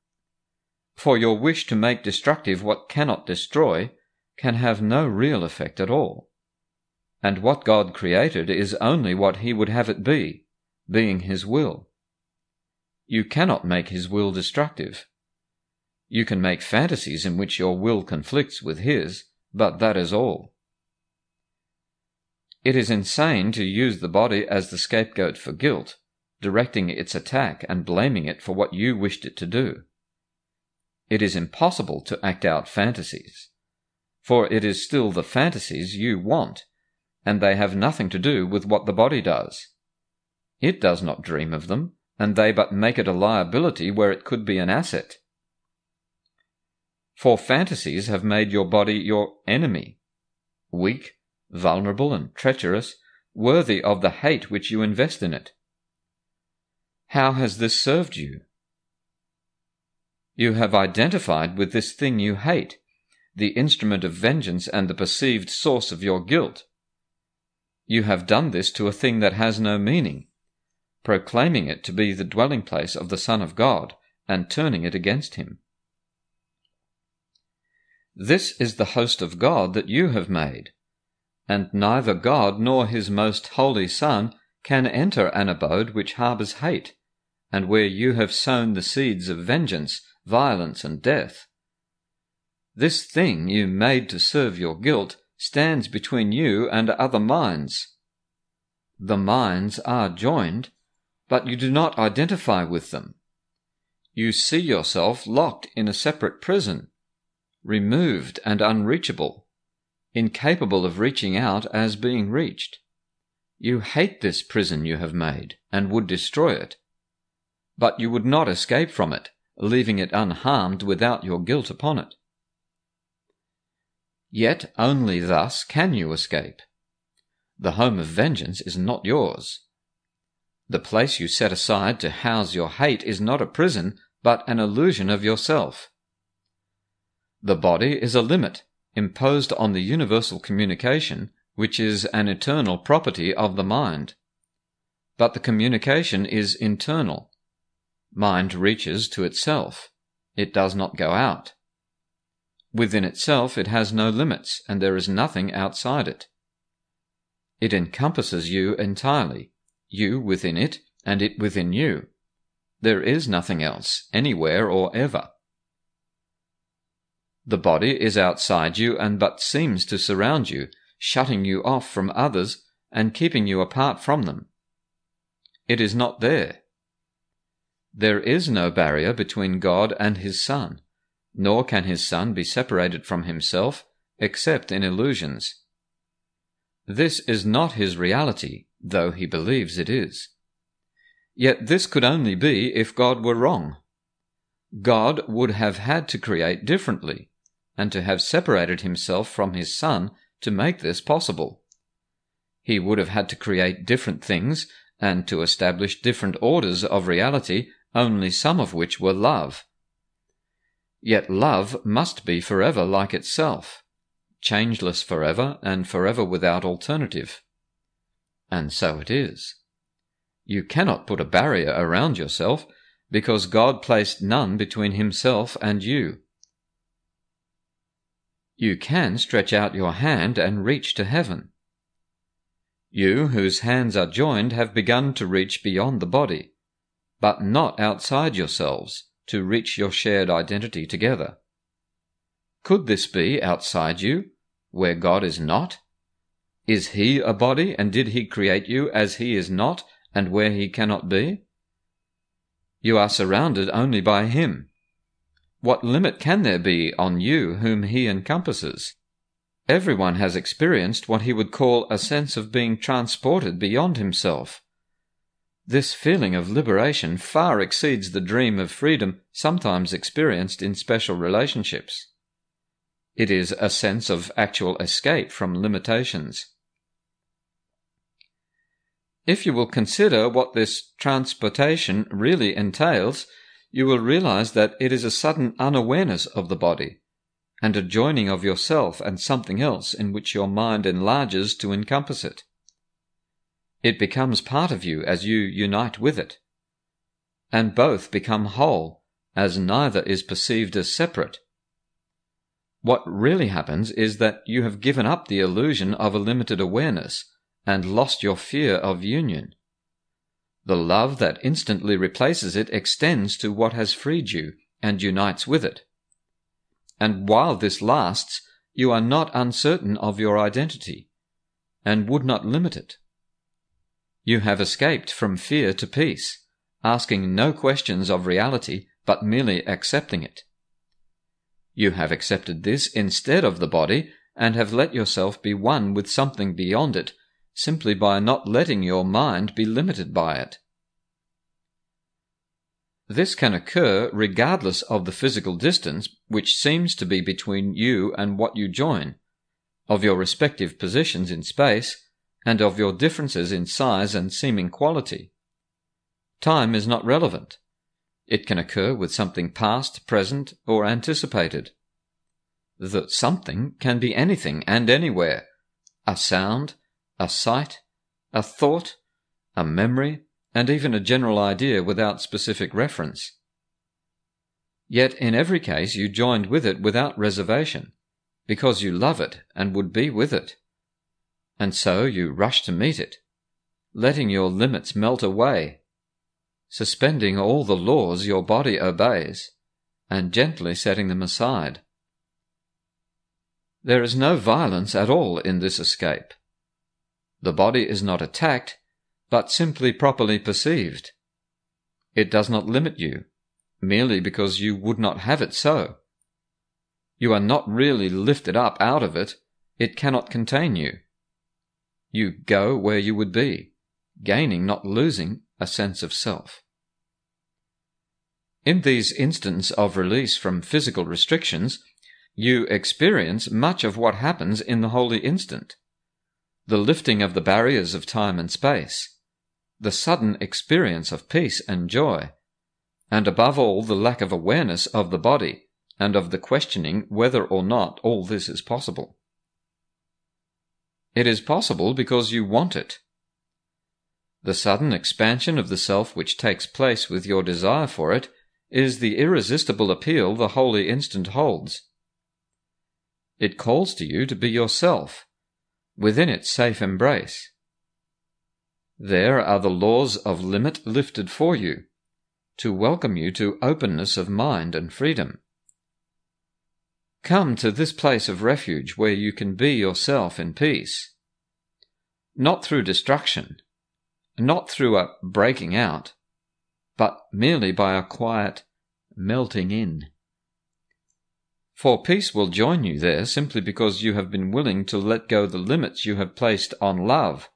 For your wish to make destructive what cannot destroy can have no real effect at all. And what God created is only what he would have it be, being his will. You cannot make his will destructive. You can make fantasies in which your will conflicts with his, but that is all. It is insane to use the body as the scapegoat for guilt, directing its attack and blaming it for what you wished it to do. It is impossible to act out fantasies, for it is still the fantasies you want, and they have nothing to do with what the body does. It does not dream of them, and they but make it a liability where it could be an asset. For fantasies have made your body your enemy, weak, vulnerable, and treacherous, worthy of the hate which you invest in it. How has this served you? You have identified with this thing you hate, the instrument of vengeance and the perceived source of your guilt. You have done this to a thing that has no meaning, proclaiming it to be the dwelling place of the Son of God, and turning it against him. This is the host of God that you have made, and neither God nor his most holy Son can enter an abode which harbours hate, and where you have sown the seeds of vengeance, violence, and death. This thing you made to serve your guilt stands between you and other minds. The minds are joined, but you do not identify with them. You see yourself locked in a separate prison, removed and unreachable, incapable of reaching out as being reached. You hate this prison you have made, and would destroy it. But you would not escape from it, leaving it unharmed without your guilt upon it. Yet only thus can you escape. The home of vengeance is not yours. The place you set aside to house your hate is not a prison, but an illusion of yourself. The body is a limit imposed on the universal communication, which is an eternal property of the mind. But the communication is internal. Mind reaches to itself. It does not go out. Within itself it has no limits, and there is nothing outside it. It encompasses you entirely, you within it, and it within you. There is nothing else, anywhere or ever. The body is outside you and but seems to surround you, shutting you off from others and keeping you apart from them. It is not there. There is no barrier between God and his Son, nor can his Son be separated from himself except in illusions. This is not his reality, though he believes it is. Yet this could only be if God were wrong. God would have had to create differently, and to have separated himself from his Son to make this possible. He would have had to create different things and to establish different orders of reality, only some of which were love. Yet love must be forever like itself, changeless forever and forever without alternative. And so it is. You cannot put a barrier around yourself, because God placed none between himself and you. You can stretch out your hand and reach to heaven. You, whose hands are joined, have begun to reach beyond the body, but not outside yourselves, to reach your shared identity together. Could this be outside you, where God is not? Is he a body, and did he create you as he is not, and where he cannot be? You are surrounded only by him. What limit can there be on you whom he encompasses? Everyone has experienced what he would call a sense of being transported beyond himself. This feeling of liberation far exceeds the dream of freedom sometimes experienced in special relationships. It is a sense of actual escape from limitations. If you will consider what this transportation really entails, you will realize that it is a sudden unawareness of the body, and a joining of yourself and something else in which your mind enlarges to encompass it. It becomes part of you as you unite with it, and both become whole, as neither is perceived as separate. What really happens is that you have given up the illusion of a limited awareness and lost your fear of union. The love that instantly replaces it extends to what has freed you and unites with it. And while this lasts, you are not uncertain of your identity, and would not limit it. You have escaped from fear to peace, asking no questions of reality, but merely accepting it. You have accepted this instead of the body, and have let yourself be one with something beyond it, simply by not letting your mind be limited by it. This can occur regardless of the physical distance which seems to be between you and what you join, of your respective positions in space, and of your differences in size and seeming quality. Time is not relevant. It can occur with something past, present, or anticipated. The something can be anything and anywhere: a sound, a sight, a thought, a memory, and even a general idea without specific reference. Yet in every case you joined with it without reservation, because you love it and would be with it. And so you rush to meet it, letting your limits melt away, suspending all the laws your body obeys, and gently setting them aside. There is no violence at all in this escape. The body is not attacked, but simply properly perceived. It does not limit you, merely because you would not have it so. You are not really lifted up out of it. It cannot contain you. You go where you would be, gaining, not losing, a sense of self. In these instants of release from physical restrictions, you experience much of what happens in the holy instant: the lifting of the barriers of time and space, the sudden experience of peace and joy, and above all the lack of awareness of the body and of the questioning whether or not all this is possible. It is possible because you want it. The sudden expansion of the self which takes place with your desire for it is the irresistible appeal the holy instant holds. It calls to you to be yourself, within its safe embrace. There are the laws of limit lifted for you, to welcome you to openness of mind and freedom. Come to this place of refuge where you can be yourself in peace, not through destruction, not through a breaking out, but merely by a quiet melting in. For peace will join you there simply because you have been willing to let go the limits you have placed on love,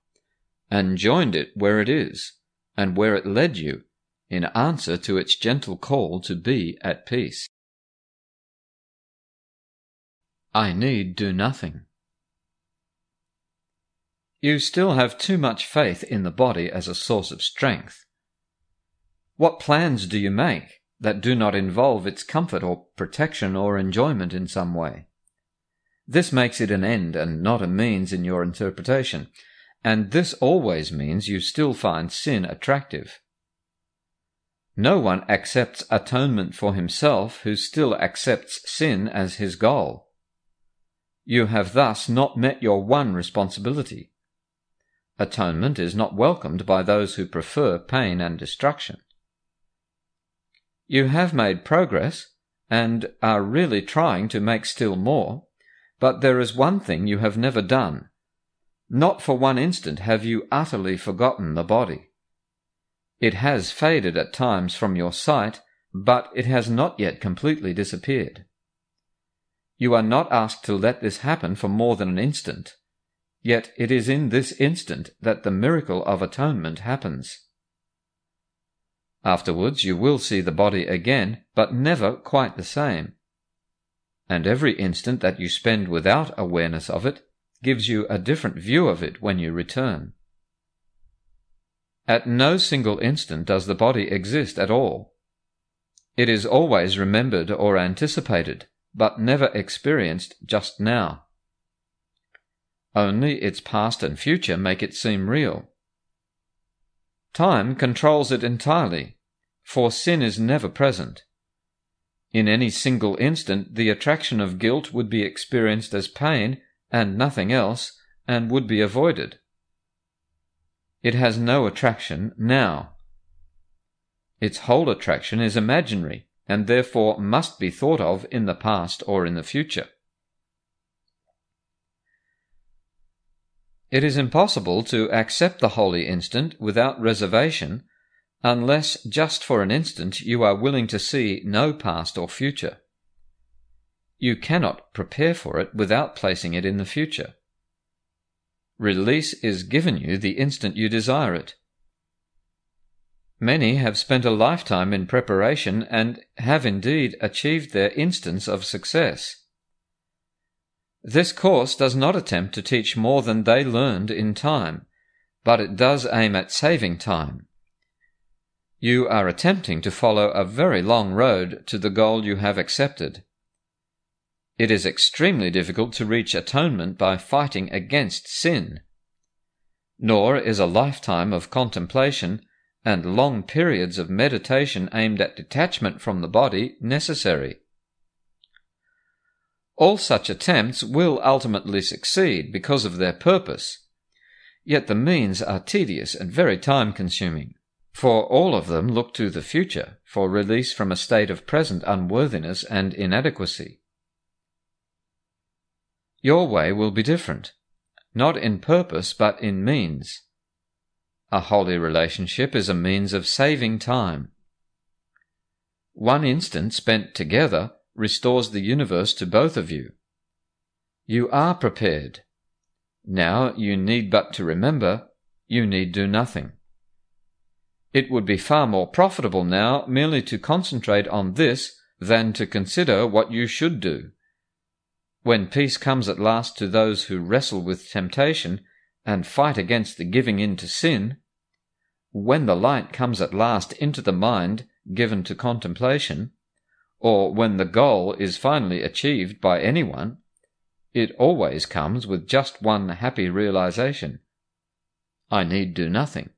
and joined it where it is, and where it led you, in answer to its gentle call to be at peace. I need do nothing. You still have too much faith in the body as a source of strength. What plans do you make that do not involve its comfort or protection or enjoyment in some way? This makes it an end and not a means in your interpretation, and this always means you still find sin attractive. No one accepts atonement for himself who still accepts sin as his goal. You have thus not met your one responsibility. Atonement is not welcomed by those who prefer pain and destruction. You have made progress, and are really trying to make still more, but there is one thing you have never done. Not for one instant have you utterly forgotten the body. It has faded at times from your sight, but it has not yet completely disappeared. You are not asked to let this happen for more than an instant, yet it is in this instant that the miracle of atonement happens. Afterwards you will see the body again, but never quite the same. And every instant that you spend without awareness of it gives you a different view of it when you return. At no single instant does the body exist at all. It is always remembered or anticipated, but never experienced just now. Only its past and future make it seem real. Time controls it entirely, for sin is never present. In any single instant the attraction of guilt would be experienced as pain and nothing else, and would be avoided. It has no attraction now. Its whole attraction is imaginary, and therefore must be thought of in the past or in the future. It is impossible to accept the holy instant without reservation, unless just for an instant you are willing to see no past or future. You cannot prepare for it without placing it in the future. Release is given you the instant you desire it. Many have spent a lifetime in preparation and have indeed achieved their instance of success. This course does not attempt to teach more than they learned in time, but it does aim at saving time. You are attempting to follow a very long road to the goal you have accepted. It is extremely difficult to reach atonement by fighting against sin. Nor is a lifetime of contemplation and long periods of meditation aimed at detachment from the body necessary. All such attempts will ultimately succeed because of their purpose, yet the means are tedious and very time-consuming, for all of them look to the future for release from a state of present unworthiness and inadequacy. Your way will be different, not in purpose but in means. A holy relationship is a means of saving time. One instant spent together restores the universe to both of you. You are prepared. Now you need but to remember, you need do nothing. It would be far more profitable now merely to concentrate on this than to consider what you should do. When peace comes at last to those who wrestle with temptation and fight against the giving in to sin, when the light comes at last into the mind given to contemplation, or when the goal is finally achieved by anyone, it always comes with just one happy realization: I need do nothing.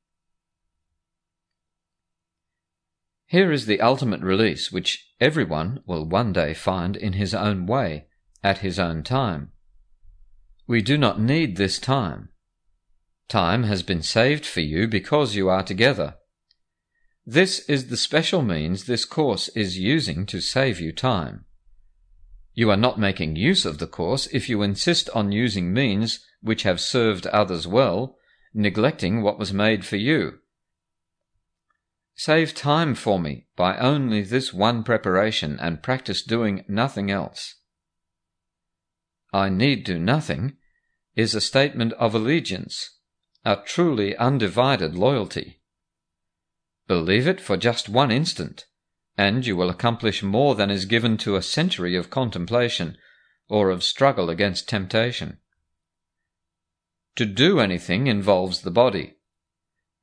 Here is the ultimate release which everyone will one day find in his own way, at his own time. We do not need this time. Time has been saved for you because you are together. This is the special means this course is using to save you time. You are not making use of the course if you insist on using means which have served others well, neglecting what was made for you. Save time for me by only this one preparation and practice doing nothing else. I need do nothing is a statement of allegiance, a truly undivided loyalty. Believe it for just one instant, and you will accomplish more than is given to a century of contemplation or of struggle against temptation. To do anything involves the body,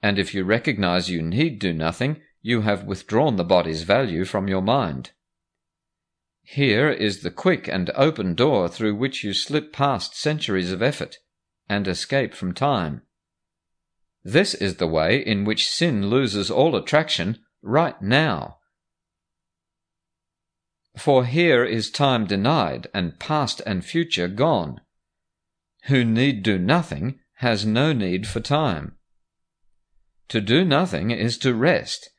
and if you recognize you need do nothing, you have withdrawn the body's value from your mind. Here is the quick and open door through which you slip past centuries of effort and escape from time. This is the way in which sin loses all attraction right now. For here is time denied and past and future gone. Who need do nothing has no need for time. To do nothing is to rest,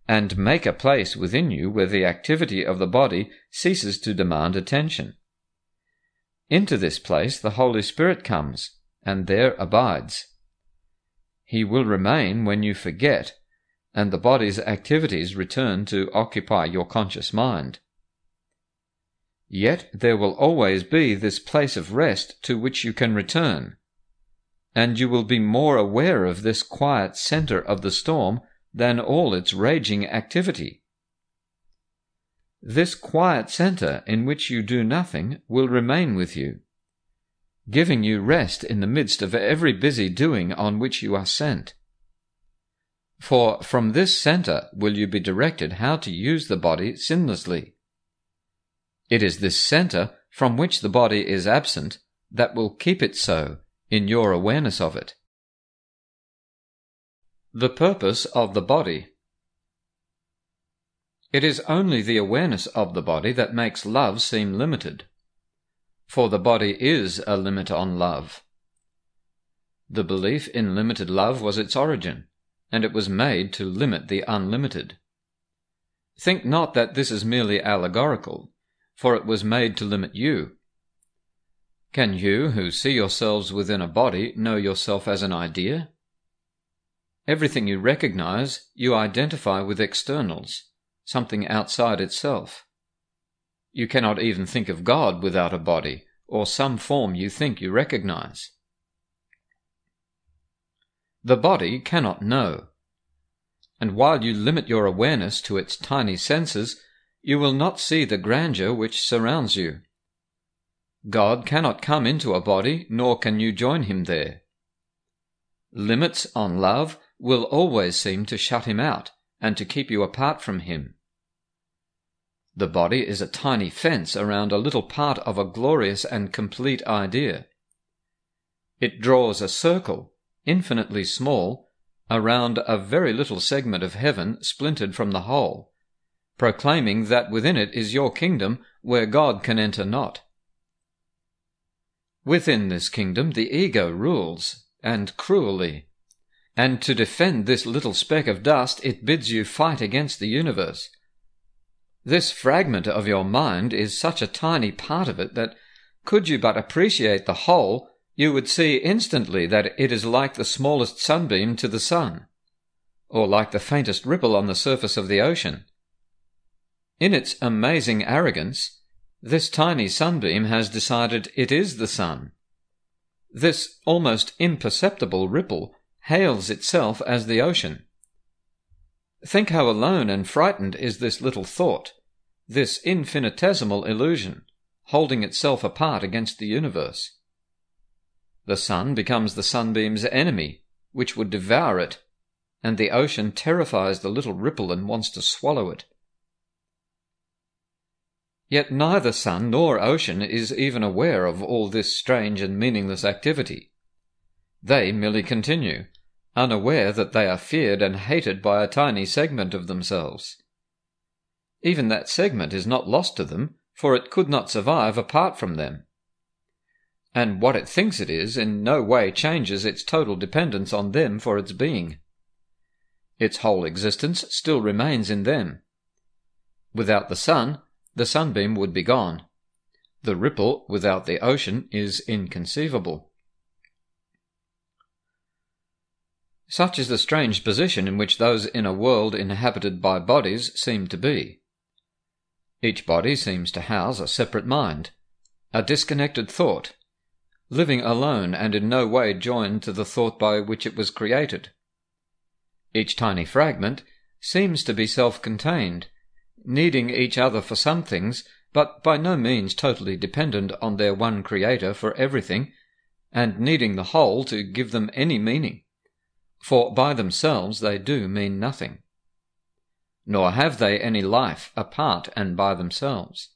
and make a place within you where the activity of the body ceases to demand attention. Into this place the Holy Spirit comes, and there abides. He will remain when you forget, and the body's activities return to occupy your conscious mind. Yet there will always be this place of rest to which you can return, and you will be more aware of this quiet centre of the storm than all its raging activity. This quiet centre in which you do nothing will remain with you, giving you rest in the midst of every busy doing on which you are sent. For from this centre will you be directed how to use the body sinlessly. It is this centre from which the body is absent that will keep it so in your awareness of it. The purpose of the body. It is only the awareness of the body that makes love seem limited, for the body is a limit on love. The belief in limited love was its origin, and it was made to limit the unlimited. Think not that this is merely allegorical, for it was made to limit you. Can you, who see yourselves within a body, know yourself as an idea? Everything you recognize, you identify with externals, something outside itself. You cannot even think of God without a body, or some form you think you recognize. The body cannot know, and while you limit your awareness to its tiny senses, you will not see the grandeur which surrounds you. God cannot come into a body, nor can you join him there. Limits on love will always seem to shut him out and to keep you apart from him. The body is a tiny fence around a little part of a glorious and complete idea. It draws a circle, infinitely small, around a very little segment of heaven splintered from the whole, proclaiming that within it is your kingdom where God can enter not. Within this kingdom the ego rules, and cruelly, and to defend this little speck of dust it bids you fight against the universe. This fragment of your mind is such a tiny part of it that, could you but appreciate the whole, you would see instantly that it is like the smallest sunbeam to the sun, or like the faintest ripple on the surface of the ocean. In its amazing arrogance, this tiny sunbeam has decided it is the sun. This almost imperceptible ripple hails itself as the ocean. Think how alone and frightened is this little thought, this infinitesimal illusion, holding itself apart against the universe. The sun becomes the sunbeam's enemy, which would devour it, and the ocean terrifies the little ripple and wants to swallow it. Yet neither sun nor ocean is even aware of all this strange and meaningless activity. They merely continue, unaware that they are feared and hated by a tiny segment of themselves. Even that segment is not lost to them, for it could not survive apart from them. and what it thinks it is in no way changes its total dependence on them for its being. Its whole existence still remains in them. Without the sunbeam would be gone. The ripple without the ocean is inconceivable. Such is the strange position in which those in a world inhabited by bodies seem to be. Each body seems to house a separate mind, a disconnected thought, living alone and in no way joined to the thought by which it was created. Each tiny fragment seems to be self-contained, needing each other for some things, but by no means totally dependent on their one creator for everything, and needing the whole to give them any meaning, for by themselves they do mean nothing. Nor have they any life apart and by themselves.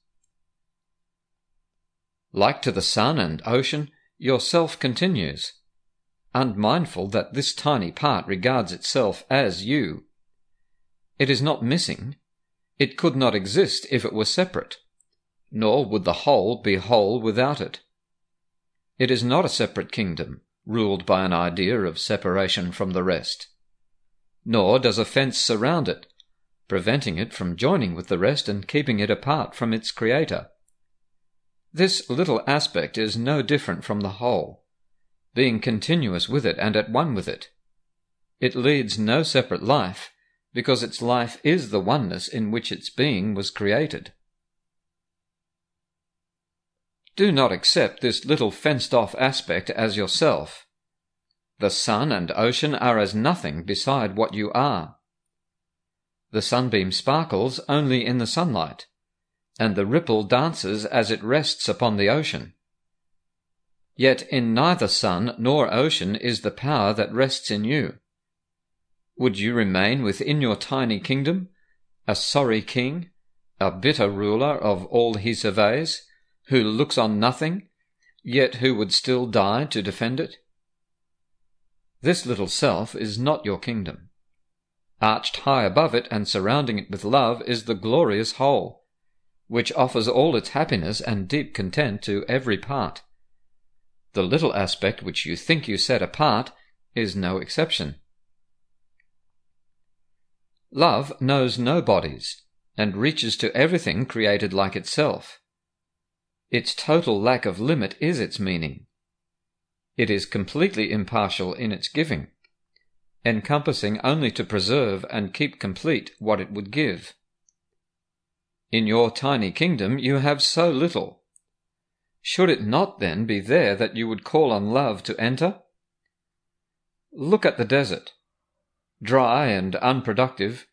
Like to the sun and ocean, yourself continues, unmindful that this tiny part regards itself as you. It is not missing. It could not exist if it were separate, nor would the whole be whole without it. It is not a separate kingdom, ruled by an idea of separation from the rest. Nor does a fence surround it, preventing it from joining with the rest and keeping it apart from its creator. This little aspect is no different from the whole, being continuous with it and at one with it. It leads no separate life, because its life is the oneness in which its being was created. Do not accept this little fenced-off aspect as yourself. The sun and ocean are as nothing beside what you are. The sunbeam sparkles only in the sunlight, and the ripple dances as it rests upon the ocean. Yet in neither sun nor ocean is the power that rests in you. Would you remain within your tiny kingdom, a sorry king, a bitter ruler of all he surveys, who looks on nothing, yet who would still die to defend it? This little self is not your kingdom. Arched high above it and surrounding it with love is the glorious whole, which offers all its happiness and deep content to every part. The little aspect which you think you set apart is no exception. Love knows no bodies, and reaches to everything created like itself. Its total lack of limit is its meaning. It is completely impartial in its giving, encompassing only to preserve and keep complete what it would give. In your tiny kingdom you have so little. Should it not then be there that you would call on love to enter? Look at the desert, dry and unproductive,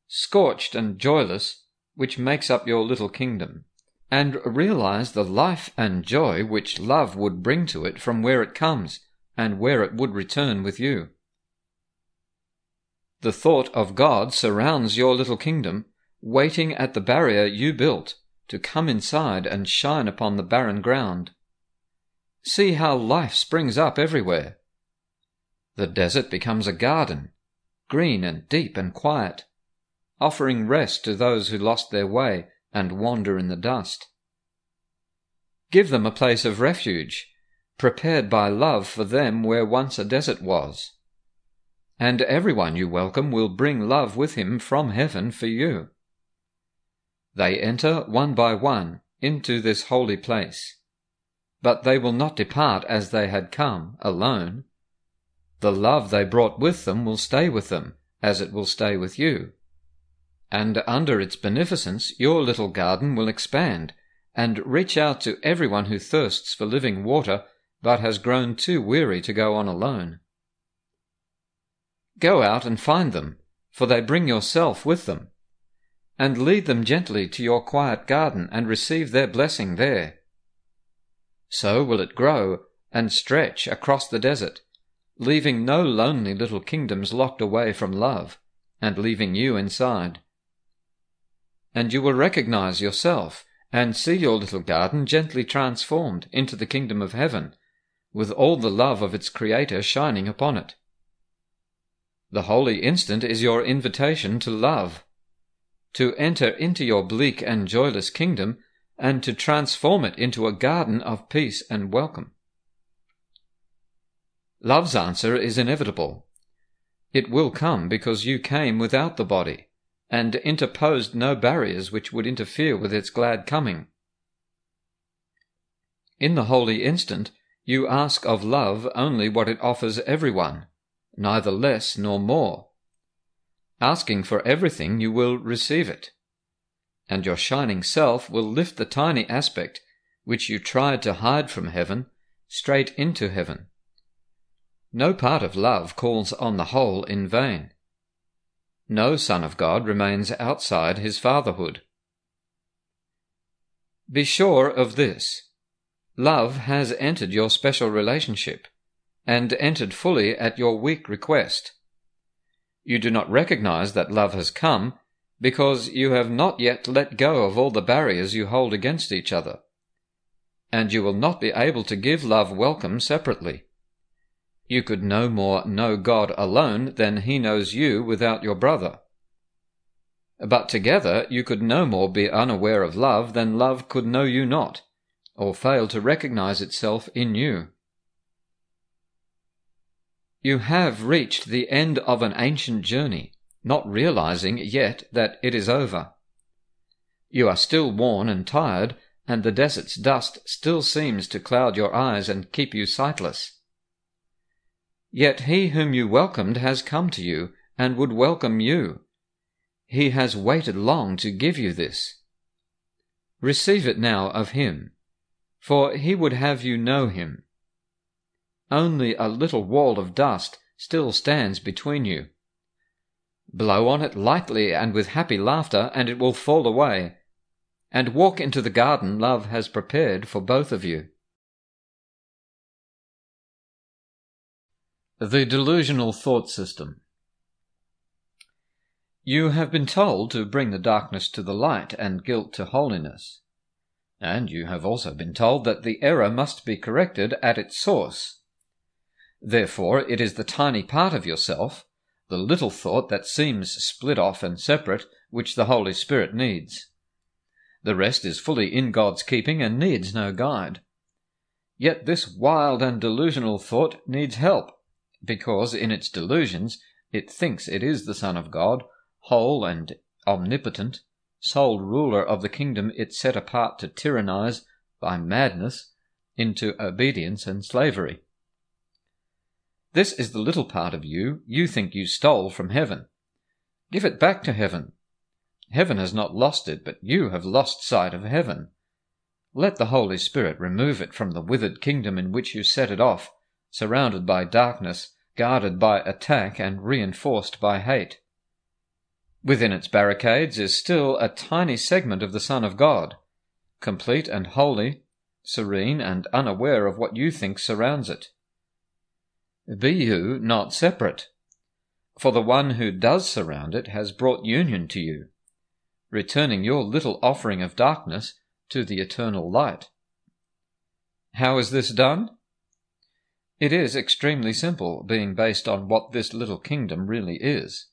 scorched and joyless, which makes up your little kingdom, and realize the life and joy which love would bring to it from where it comes and where it would return with you. The thought of God surrounds your little kingdom, waiting at the barrier you built to come inside and shine upon the barren ground. See how life springs up everywhere. The desert becomes a garden, green and deep and quiet, offering rest to those who lost their way and wander in the dust. Give them a place of refuge, prepared by love for them where once a desert was. And everyone you welcome will bring love with him from heaven for you. They enter one by one into this holy place, but they will not depart as they had come, alone. The love they brought with them will stay with them, as it will stay with you. And under its beneficence your little garden will expand, and reach out to everyone who thirsts for living water, but has grown too weary to go on alone. Go out and find them, for they bring yourself with them, and lead them gently to your quiet garden and receive their blessing there. So will it grow and stretch across the desert, leaving no lonely little kingdoms locked away from love, and leaving you inside. And you will recognize yourself and see your little garden gently transformed into the kingdom of heaven, with all the love of its Creator shining upon it. The holy instant is your invitation to love, to enter into your bleak and joyless kingdom, and to transform it into a garden of peace and welcome. Love's answer is inevitable. It will come because you came without the body, and interposed no barriers which would interfere with its glad coming. In the holy instant, you ask of love only what it offers everyone, neither less nor more. Asking for everything, you will receive it, and your shining self will lift the tiny aspect which you tried to hide from heaven straight into heaven. No part of love calls on the whole in vain. No Son of God remains outside his fatherhood. Be sure of this. Love has entered your special relationship, and entered fully at your weak request. You do not recognize that love has come, because you have not yet let go of all the barriers you hold against each other, and you will not be able to give love welcome separately. You could no more know God alone than he knows you without your brother. But together you could no more be unaware of love than love could know you not, or fail to recognize itself in you. You have reached the end of an ancient journey, not realizing yet that it is over. You are still worn and tired, and the desert's dust still seems to cloud your eyes and keep you sightless. Yet he whom you welcomed has come to you, and would welcome you. He has waited long to give you this. Receive it now of him, for he would have you know him. Only a little wall of dust still stands between you. Blow on it lightly and with happy laughter, and it will fall away, and walk into the garden love has prepared for both of you. The delusional thought system. You have been told to bring the darkness to the light and guilt to holiness, and you have also been told that the error must be corrected at its source. Therefore it is the tiny part of yourself, the little thought that seems split off and separate, which the Holy Spirit needs. The rest is fully in God's keeping and needs no guide. Yet this wild and delusional thought needs help, because in its delusions it thinks it is the Son of God, whole and omnipotent, sole ruler of the kingdom it set apart to tyrannize, by madness, into obedience and slavery. This is the little part of you think you stole from heaven. Give it back to heaven. Heaven has not lost it, but you have lost sight of heaven. Let the Holy Spirit remove it from the withered kingdom in which you set it off, surrounded by darkness, guarded by attack, and reinforced by hate. Within its barricades is still a tiny segment of the Son of God, complete and holy, serene and unaware of what you think surrounds it. Be you not separate, for the one who does surround it has brought union to you, returning your little offering of darkness to the eternal light. How is this done? It is extremely simple, being based on what this little kingdom really is.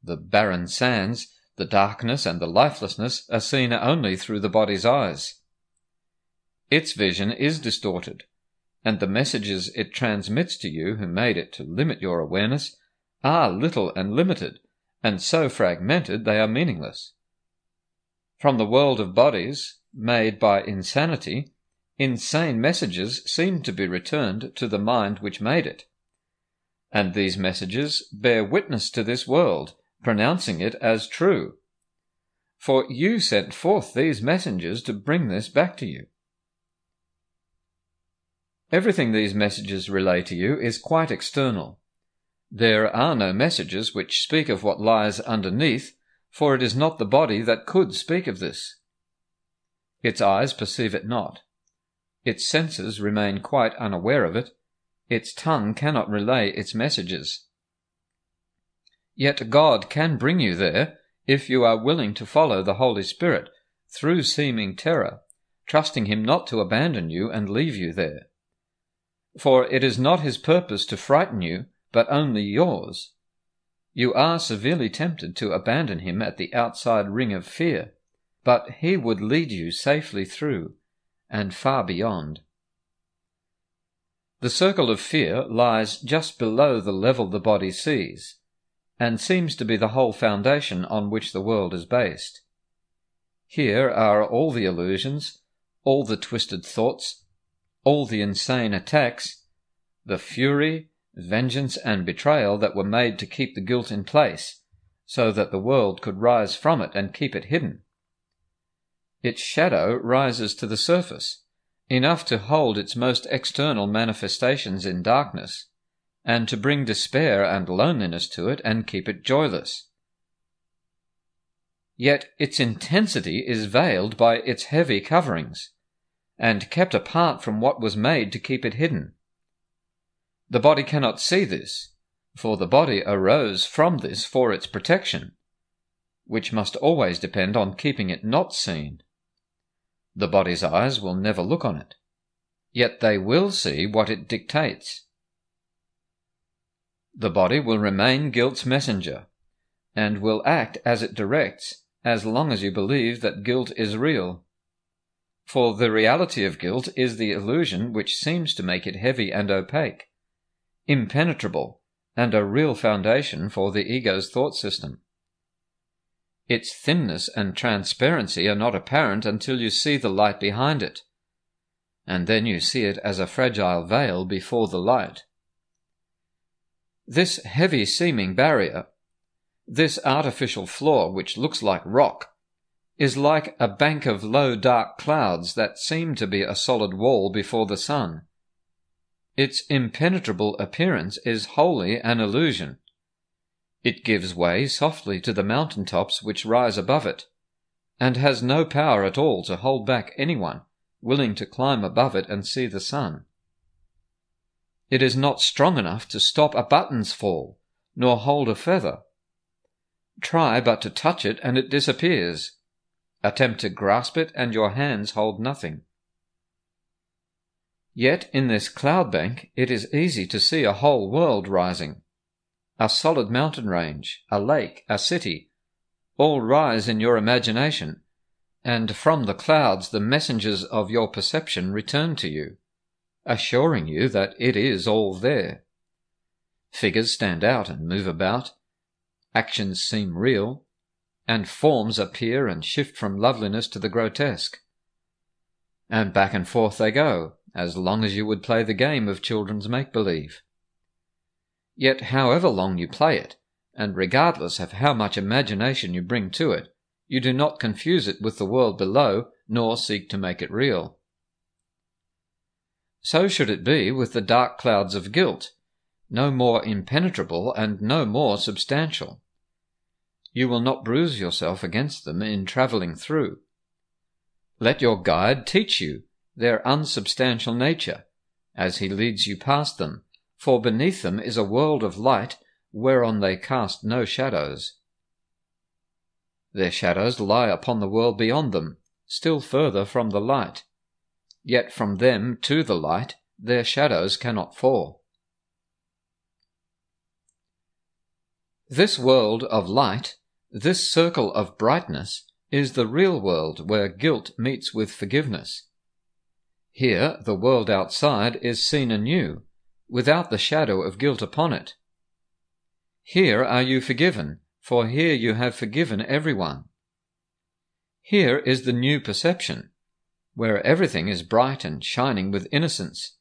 The barren sands, the darkness and the lifelessness are seen only through the body's eyes. Its vision is distorted, and the messages it transmits to you who made it to limit your awareness are little and limited, and so fragmented they are meaningless. From the world of bodies, made by insanity, insane messages seem to be returned to the mind which made it. And these messages bear witness to this world, pronouncing it as true. For you sent forth these messengers to bring this back to you. Everything these messages relay to you is quite external. There are no messages which speak of what lies underneath, for it is not the body that could speak of this. Its eyes perceive it not. Its senses remain quite unaware of it. Its tongue cannot relay its messages. Yet God can bring you there if you are willing to follow the Holy Spirit through seeming terror, trusting him not to abandon you and leave you there. For it is not his purpose to frighten you, but only yours. You are severely tempted to abandon him at the outside ring of fear, but he would lead you safely through, and far beyond. The circle of fear lies just below the level the body sees, and seems to be the whole foundation on which the world is based. Here are all the illusions, all the twisted thoughts, all the insane attacks, the fury, vengeance, and betrayal that were made to keep the guilt in place, so that the world could rise from it and keep it hidden. Its shadow rises to the surface, enough to hold its most external manifestations in darkness, and to bring despair and loneliness to it and keep it joyless. Yet its intensity is veiled by its heavy coverings, and kept apart from what was made to keep it hidden. The body cannot see this, for the body arose from this for its protection, which must always depend on keeping it not seen. The body's eyes will never look on it, yet they will see what it dictates. The body will remain guilt's messenger, and will act as it directs as long as you believe that guilt is real. For the reality of guilt is the illusion which seems to make it heavy and opaque, impenetrable, and a real foundation for the ego's thought system. Its thinness and transparency are not apparent until you see the light behind it, and then you see it as a fragile veil before the light. This heavy-seeming barrier, this artificial floor which looks like rock, is like a bank of low dark clouds that seem to be a solid wall before the sun. Its impenetrable appearance is wholly an illusion. It gives way softly to the mountain tops which rise above it, and has no power at all to hold back anyone willing to climb above it and see the sun. It is not strong enough to stop a button's fall, nor hold a feather. Try but to touch it and it disappears. Attempt to grasp it and your hands hold nothing. Yet in this cloud bank it is easy to see a whole world rising. A solid mountain range, a lake, a city, all rise in your imagination, and from the clouds the messengers of your perception return to you, assuring you that it is all there. Figures stand out and move about, actions seem real, and forms appear and shift from loveliness to the grotesque. And back and forth they go, as long as you would play the game of children's make-believe. Yet however long you play it, and regardless of how much imagination you bring to it, you do not confuse it with the world below, nor seek to make it real. So should it be with the dark clouds of guilt, no more impenetrable and no more substantial. You will not bruise yourself against them in travelling through. Let your guide teach you their unsubstantial nature, as he leads you past them, for beneath them is a world of light whereon they cast no shadows. Their shadows lie upon the world beyond them, still further from the light, yet from them to the light their shadows cannot fall. This world of light, this circle of brightness, is the real world where guilt meets with forgiveness. Here the world outside is seen anew, without the shadow of guilt upon it. Here are you forgiven, for here you have forgiven everyone. Here is the new perception, where everything is bright and shining with innocence,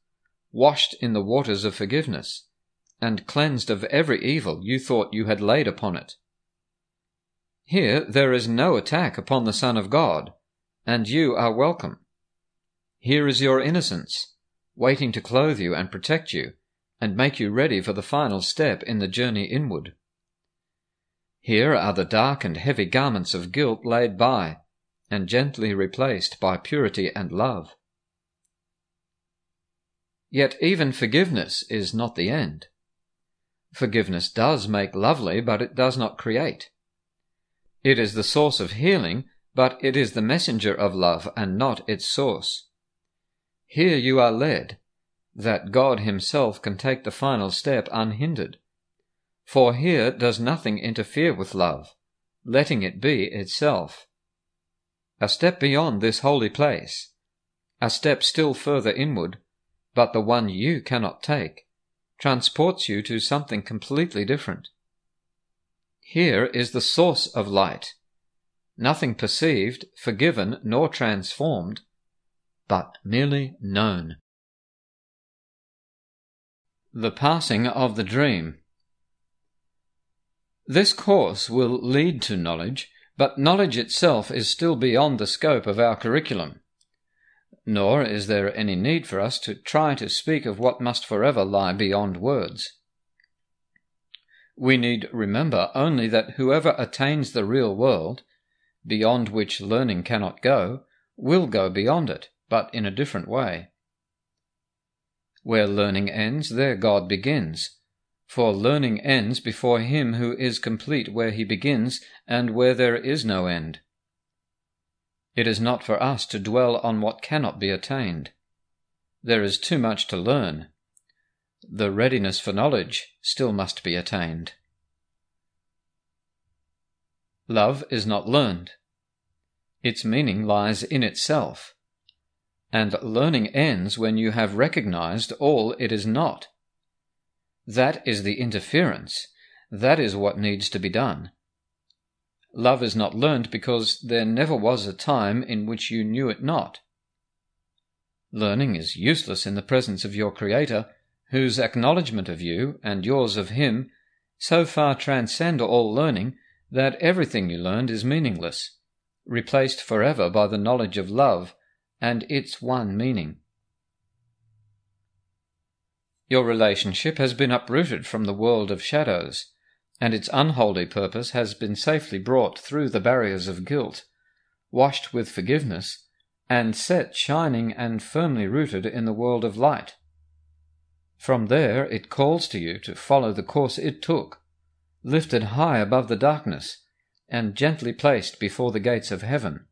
washed in the waters of forgiveness, and cleansed of every evil you thought you had laid upon it. Here there is no attack upon the Son of God, and you are welcome. Here is your innocence, waiting to clothe you and protect you, and make you ready for the final step in the journey inward. Here are the dark and heavy garments of guilt laid by, and gently replaced by purity and love. Yet even forgiveness is not the end. Forgiveness does make lovely, but it does not create. It is the source of healing, but it is the messenger of love and not its source. Here you are led, that God himself can take the final step unhindered. For here does nothing interfere with love, letting it be itself. A step beyond this holy place, a step still further inward, but the one you cannot take, transports you to something completely different. Here is the source of light, nothing perceived, forgiven, nor transformed, but merely known. The passing of the dream. This course will lead to knowledge, but knowledge itself is still beyond the scope of our curriculum. Nor is there any need for us to try to speak of what must forever lie beyond words. We need remember only that whoever attains the real world, beyond which learning cannot go, will go beyond it, but in a different way. Where learning ends, there God begins, for learning ends before him who is complete where he begins and where there is no end. It is not for us to dwell on what cannot be attained. There is too much to learn. The readiness for knowledge still must be attained. Love is not learned. Its meaning lies in itself, and learning ends when you have recognized all it is not. That is the interference. That is what needs to be done. Love is not learned because there never was a time in which you knew it not. Learning is useless in the presence of your Creator, whose acknowledgment of you and yours of him so far transcend all learning that everything you learned is meaningless, replaced forever by the knowledge of love and its one meaning. Your relationship has been uprooted from the world of shadows, and its unholy purpose has been safely brought through the barriers of guilt, washed with forgiveness, and set shining and firmly rooted in the world of light. From there it calls to you to follow the course it took, lifted high above the darkness, and gently placed before the gates of heaven.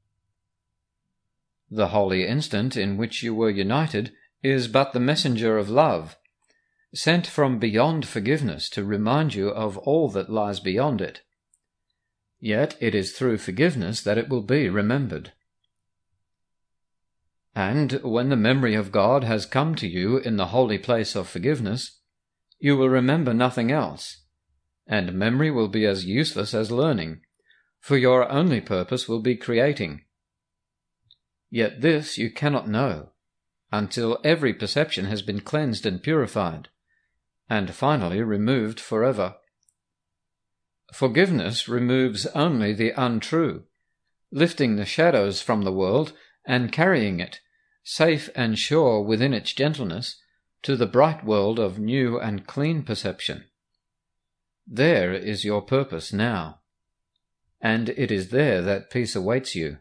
The holy instant in which you were united is but the messenger of love, sent from beyond forgiveness to remind you of all that lies beyond it. Yet it is through forgiveness that it will be remembered. And when the memory of God has come to you in the holy place of forgiveness, you will remember nothing else, and memory will be as useless as learning, for your only purpose will be creating. Yet this you cannot know, until every perception has been cleansed and purified, and finally removed forever. Forgiveness removes only the untrue, lifting the shadows from the world and carrying it, safe and sure within its gentleness, to the bright world of new and clean perception. There is your purpose now, and it is there that peace awaits you.